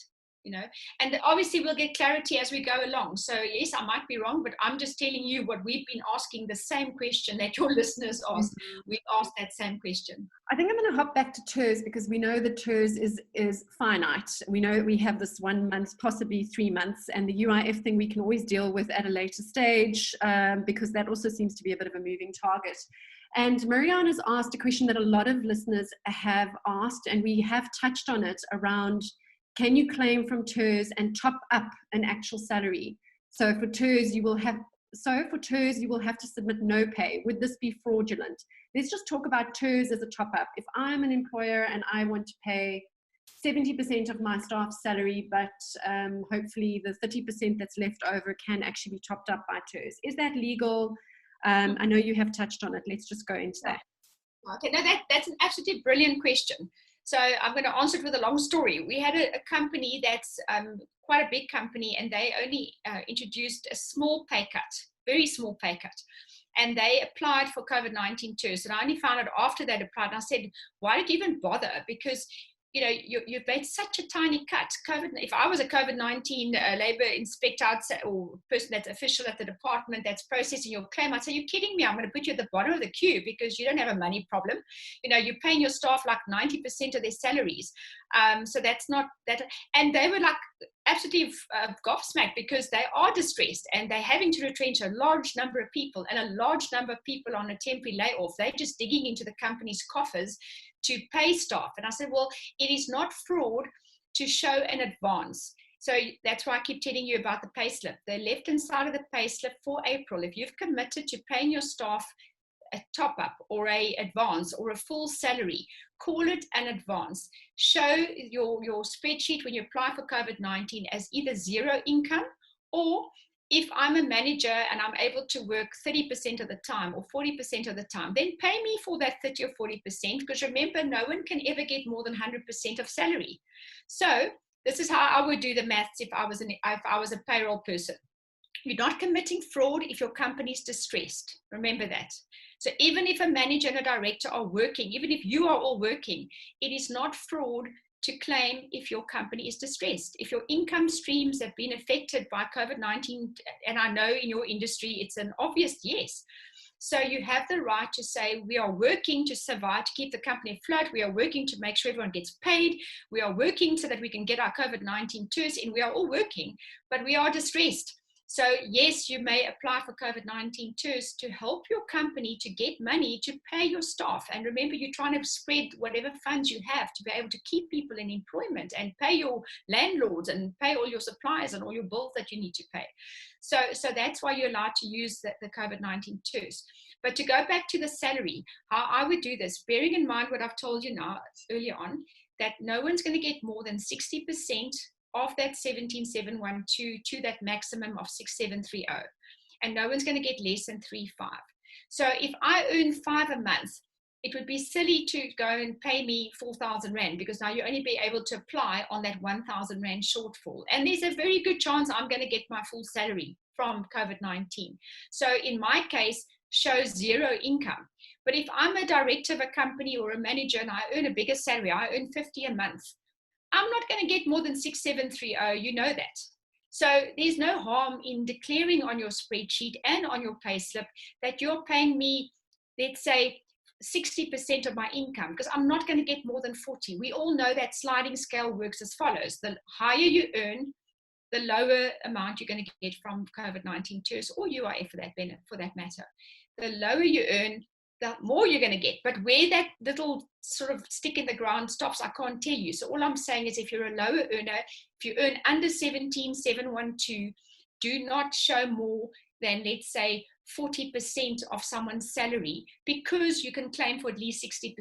And obviously we'll get clarity as we go along. So yes, I might be wrong, but I'm just telling you what we've been asking, the same question that your listeners asked. We've asked that same question. I think I'm going to hop back to TERS, because we know that TERS is finite. We know that we have this 1 month, possibly 3 months, and the UIF thing we can always deal with at a later stage, because that also seems to be a bit of a moving target. And Marianne has asked a question that a lot of listeners have asked, and we have touched on it around, can you claim from TERS and top up an actual salary? So for TERS, you will have to submit no pay. Would this be fraudulent? Let's just talk about TERS as a top up. If I'm an employer and I want to pay 70% of my staff's salary, but hopefully the 30% that's left over can actually be topped up by TERS. Is that legal? I know you have touched on it. Let's just go into that. Okay, no, that's an absolutely brilliant question. So I'm going to answer it with a long story. We had a company that's quite a big company, and they only introduced a small pay cut, very small pay cut. And they applied for COVID-19 TERS. And I only found out after they'd applied. And I said, why did you even bother? Because you've made such a tiny cut. If I was a COVID-19 labor inspector or person that's official at the department that's processing your claim, I'd say, you're kidding me. I'm going to put you at the bottom of the queue because you don't have a money problem. You're paying your staff like 90% of their salaries. So that's not that. And they were like absolutely gobsmacked because they are distressed and they're having to retrench a large number of people, and a large number of people on a temporary layoff. They're just digging into the company's coffers to pay staff. And I said, well, it is not fraud to show an advance. So that's why I keep telling you about the payslip. The left-hand side of the payslip for April, if you've committed to paying your staff a top-up or a advance or a full salary, call it an advance. Show your spreadsheet when you apply for COVID-19 as either zero income, or if I'm a manager and I'm able to work 30% of the time or 40% of the time, then pay me for that 30 or 40%, because remember, no one can ever get more than 100% of salary. So this is how I would do the maths if I was a payroll person. You're not committing fraud if your company is distressed. Remember that. So even if a manager and a director are working, even if you are all working, it is not fraud to claim if your company is distressed. If your income streams have been affected by COVID-19, and I know in your industry it's an obvious yes. So you have the right to say, we are working to survive, to keep the company afloat. We are working to make sure everyone gets paid. We are working so that we can get our COVID-19 TERS in. We are all working, but we are distressed. So yes, you may apply for COVID-19 TERS to help your company to get money to pay your staff. And remember, you're trying to spread whatever funds you have to be able to keep people in employment and pay your landlords and pay all your suppliers and all your bills that you need to pay. So that's why you're allowed to use the COVID-19 TERS. But to go back to the salary, how I would do this, bearing in mind what I've told you now earlier on, that no one's going to get more than 60% of that 17,712 to that maximum of 6,730, and no one's going to get less than 3,500. So if I earn 5 a month, it would be silly to go and pay me 4,000 Rand, because now you only be able to apply on that 1,000 Rand shortfall. And there's a very good chance I'm going to get my full salary from COVID-19. So in my case, show zero income. But if I'm a director of a company or a manager and I earn a bigger salary, I earn 50 a month, I'm not going to get more than 6,730, you know that. So there's no harm in declaring on your spreadsheet and on your payslip that you're paying me, let's say, 60% of my income, because I'm not going to get more than 40. We all know that sliding scale works as follows. The higher you earn, the lower amount you're going to get from COVID-19 TERS or UIF for that matter. The lower you earn, the more you're going to get. But where that little sort of stick in the ground stops, I can't tell you. So all I'm saying is, if you're a lower earner, if you earn under 17,712, do not show more than, let's say, 40% of someone's salary, because you can claim for at least 60%.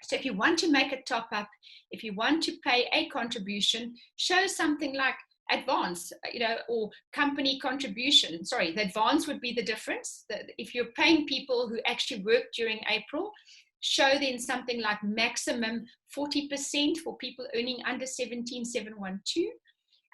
So if you want to make a top up, if you want to pay a contribution, show something like advance, or company contribution. Sorry, the advance would be the difference. If you're paying people who actually work during April, show then something like maximum 40% for people earning under 17,712.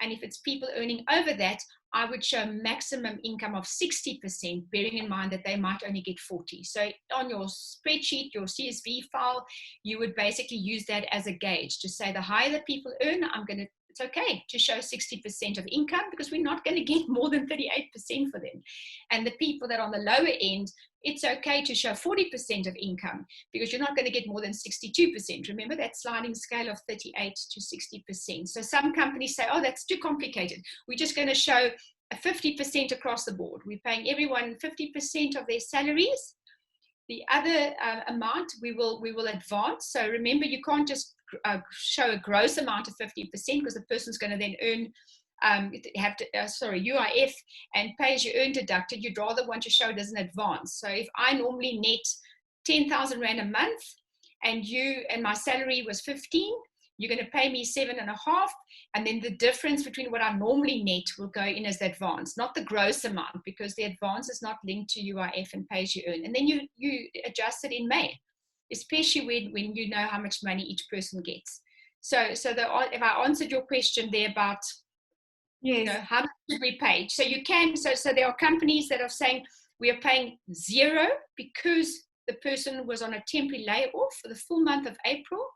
And if it's people earning over that, I would show maximum income of 60%, bearing in mind that they might only get 40. So on your spreadsheet, your CSV file, you would basically use that as a gauge to say the higher the people earn, it's okay to show 60% of income, because we're not going to get more than 38% for them. And the people that are on the lower end, it's okay to show 40% of income, because you're not going to get more than 62%. Remember that sliding scale of 38 to 60%. So some companies say, oh, that's too complicated. We're just going to show a 50% across the board. We're paying everyone 50% of their salaries. The other amount we will advance. So remember, you can't just show a gross amount of 50%, because the person's going to then earn UIF and pay as you earn deducted. You'd rather want to show it as an advance. So if I normally net 10,000 Rand a month and my salary was 15, you're going to pay me 7.5, and then the difference between what I normally net will go in as the advance, not the gross amount, because the advance is not linked to UIF and pay as you earn. And then you adjust it in May, especially when you know how much money each person gets. So if I answered your question there about, yes, how much should we pay? So you can, so there are companies that are saying we are paying zero because the person was on a temporary layoff for the full month of April.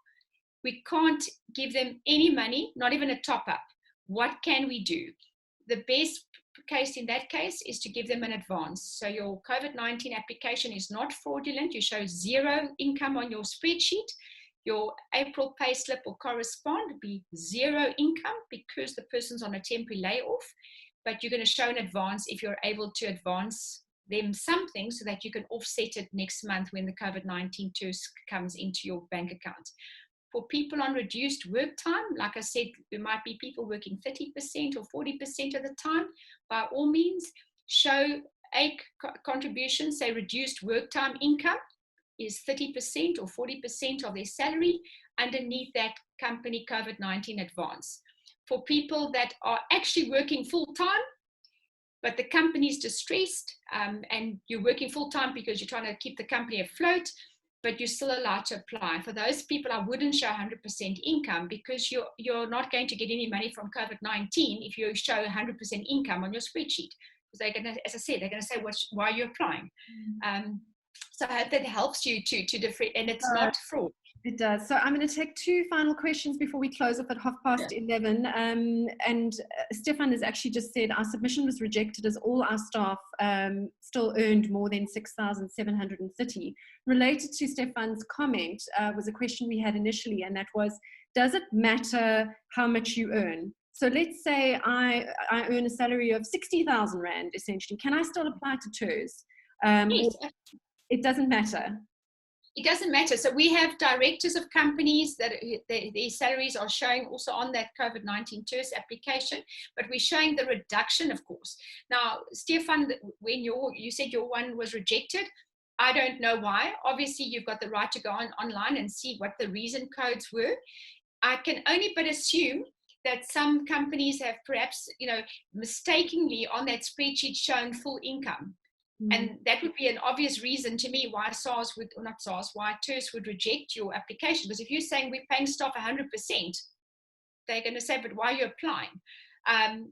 We can't give them any money, not even a top up. What can we do? The best case in that case is to give them an advance. So your COVID-19 application is not fraudulent. You show zero income on your spreadsheet. Your April payslip will correspond, be zero income because the person's on a temporary layoff, but you're going to show an advance if you're able to advance them something so that you can offset it next month when the COVID-19 TERS comes into your bank account. For people on reduced work time, like I said, there might be people working 30% or 40% of the time. By all means, show a contribution, say reduced work time income is 30% or 40% of their salary underneath that company COVID-19 advance. For people that are actually working full time, but the company is distressed and you're working full time because you're trying to keep the company afloat, but you're still allowed to apply. For those people, I wouldn't show 100% income because you're not going to get any money from COVID-19 if you show 100% income on your spreadsheet. Because they're going to, as I said, they're going to say, why are you applying? So I hope that helps you to different, and it's not fraud. It does. So I'm going to take two final questions before we close off at 11:30. And Stefan has actually just said our submission was rejected as all our staff still earned more than 6,730. Related to Stefan's comment was a question we had initially, and that was, does it matter how much you earn? So let's say I earn a salary of 60,000 Rand, essentially. Can I still apply to TERS? Yes. It doesn't matter. It doesn't matter. So we have directors of companies that their salaries are showing also on that COVID-19 TERS application, but we're showing the reduction, of course. Now, Stefan, when you said your one was rejected, I don't know why. Obviously, you've got the right to go online and see what the reason codes were. I can only but assume that some companies have perhaps, mistakenly on that spreadsheet shown full income. And that would be an obvious reason to me why why TERS would reject your application. Because if you're saying we're paying staff 100%, they're going to say, but why are you applying?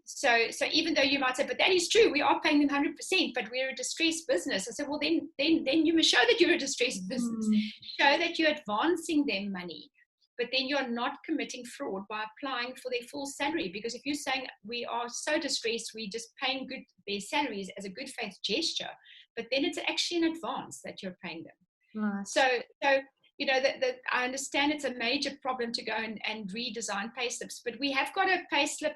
So even though you might say, but that is true, we are paying them 100%, but we're a distressed business. I said, well, then you must show that you're a distressed business. Show that you're advancing them money. But then you're not committing fraud by applying for their full salary. Because if you're saying we are so distressed, we're just paying their salaries as a good faith gesture, but then it's actually in advance that you're paying them. Right. So I understand it's a major problem to go and redesign payslips, but we have got a payslip,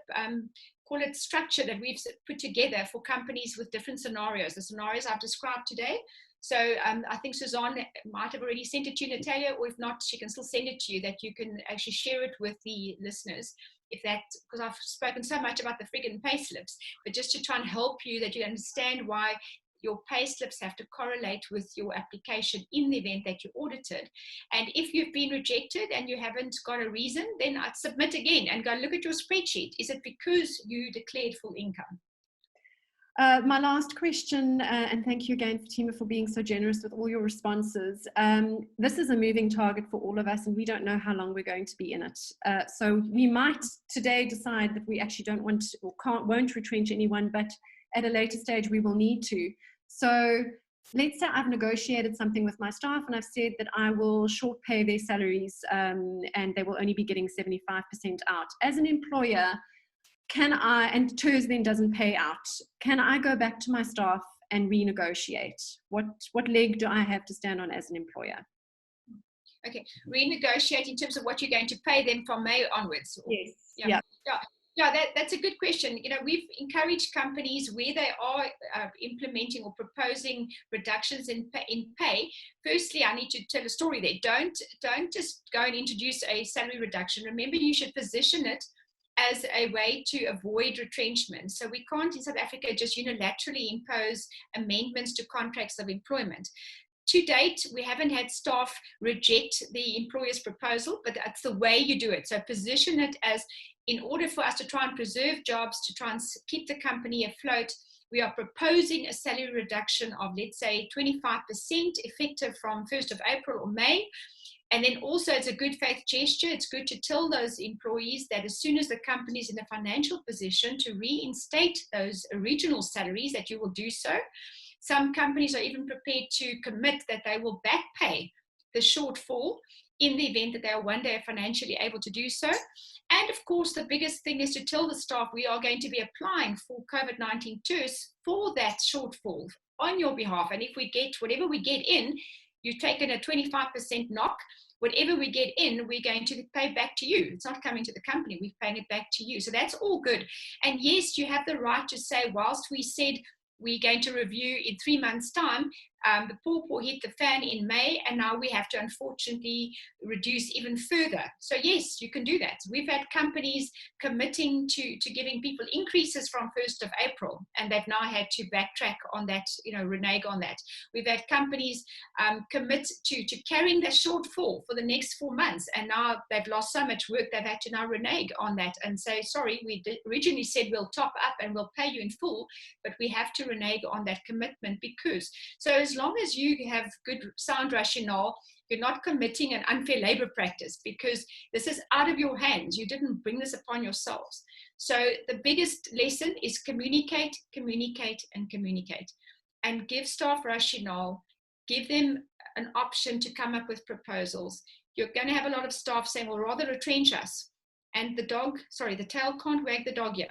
call it structure, that we've put together for companies with different scenarios. The scenarios I've described today. So I think Suzanne might have already sent it to you, Natalia, or if not, she can still send it to you, that you can actually share it with the listeners. Because I've spoken so much about the friggin' payslips, but just to try and help you that you understand why your payslips have to correlate with your application in the event that you're audited. And if you've been rejected and you haven't got a reason, then I'd submit again and go look at your spreadsheet. Is it because you declared full income? My last question, and thank you again, Fatima, for being so generous with all your responses. This is a moving target for all of us, and we don't know how long we're going to be in it. So we might today decide that we actually don't want or won't retrench anyone, but at a later stage we will need to. So let's say I've negotiated something with my staff and I've said that I will short pay their salaries and they will only be getting 75% out. As an employer, and TERS then doesn't pay out, can I go back to my staff and renegotiate? What leg do I have to stand on as an employer? Okay, renegotiate in terms of what you're going to pay them from May onwards. Yes. Yeah, that's a good question. We've encouraged companies where they are implementing or proposing reductions in pay. Firstly, I need to tell a story there. Don't just go and introduce a salary reduction. Remember, you should position it as a way to avoid retrenchment. So we can't in South Africa just unilaterally impose amendments to contracts of employment. To date, we haven't had staff reject the employer's proposal, but that's the way you do it. So position it as, in order for us to try and preserve jobs, to try and keep the company afloat, we are proposing a salary reduction of, let's say, 25% effective from 1st of April or May. And then also, it's a good faith gesture. It's good to tell those employees that as soon as the company is in a financial position to reinstate those original salaries, that you will do so. Some companies are even prepared to commit that they will back pay the shortfall in the event that they are one day financially able to do so. And of course, the biggest thing is to tell the staff we are going to be applying for COVID-19 TERS for that shortfall on your behalf. And if we get whatever we get in, you've taken a 25% knock. Whatever we get in, we're going to pay back to you. It's not coming to the company. We're paying it back to you. So that's all good. And yes, you have the right to say, whilst we said we're going to review in 3 months' time. The paw hit the fan in May, and now we have to unfortunately reduce even further. So yes, you can do that. We've had companies committing to giving people increases from 1st of April, and they've now had to backtrack on that, renege on that. We've had companies commit to carrying their shortfall for the next 4 months, and now they've lost so much work, they've had to now renege on that and say, sorry, we originally said we'll top up and we'll pay you in full, but we have to renege on that commitment because, so as long as you have good sound rationale, you're not committing an unfair labor practice because this is out of your hands. You didn't bring this upon yourselves. So the biggest lesson is communicate, communicate, and communicate. And give staff rationale, give them an option to come up with proposals. You're going to have a lot of staff saying, well, rather retrench us. And the tail can't wag the dog here.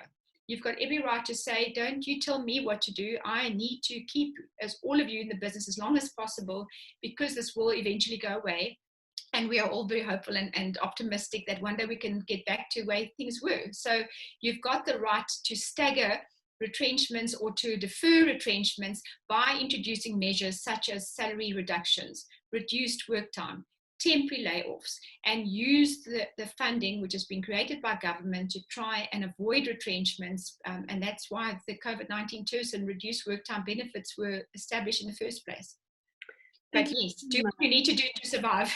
You've got every right to say, don't you tell me what to do. I need to keep as all of you in the business as long as possible because this will eventually go away. And we are all very hopeful and optimistic that one day we can get back to the way things were. So you've got the right to stagger retrenchments or to defer retrenchments by introducing measures such as salary reductions, reduced work time, temporary layoffs, and use the funding which has been created by government to try and avoid retrenchments. And that's why the COVID-19 TERS and reduced work time benefits were established in the first place. But yes, do what you need to do to survive.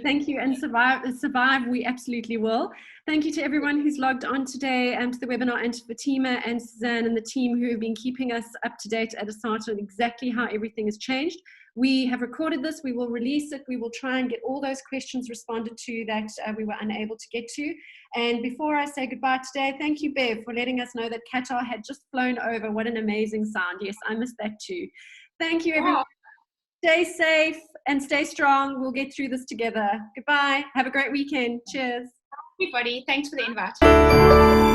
Thank you. And survive, we absolutely will. Thank you to everyone who's logged on today and to the webinar, and to Fatima and Suzanne and the team who have been keeping us up to date at ASATA on exactly how everything has changed. We have recorded this. We will release it. We will try and get all those questions responded to that we were unable to get to. And before I say goodbye today, thank you, Bev, for letting us know that Qatar had just flown over. What an amazing sound. Yes, I missed that too. Thank you, everyone. Stay safe and stay strong. We'll get through this together. Goodbye. Have a great weekend. Cheers. Everybody, thanks for the invite.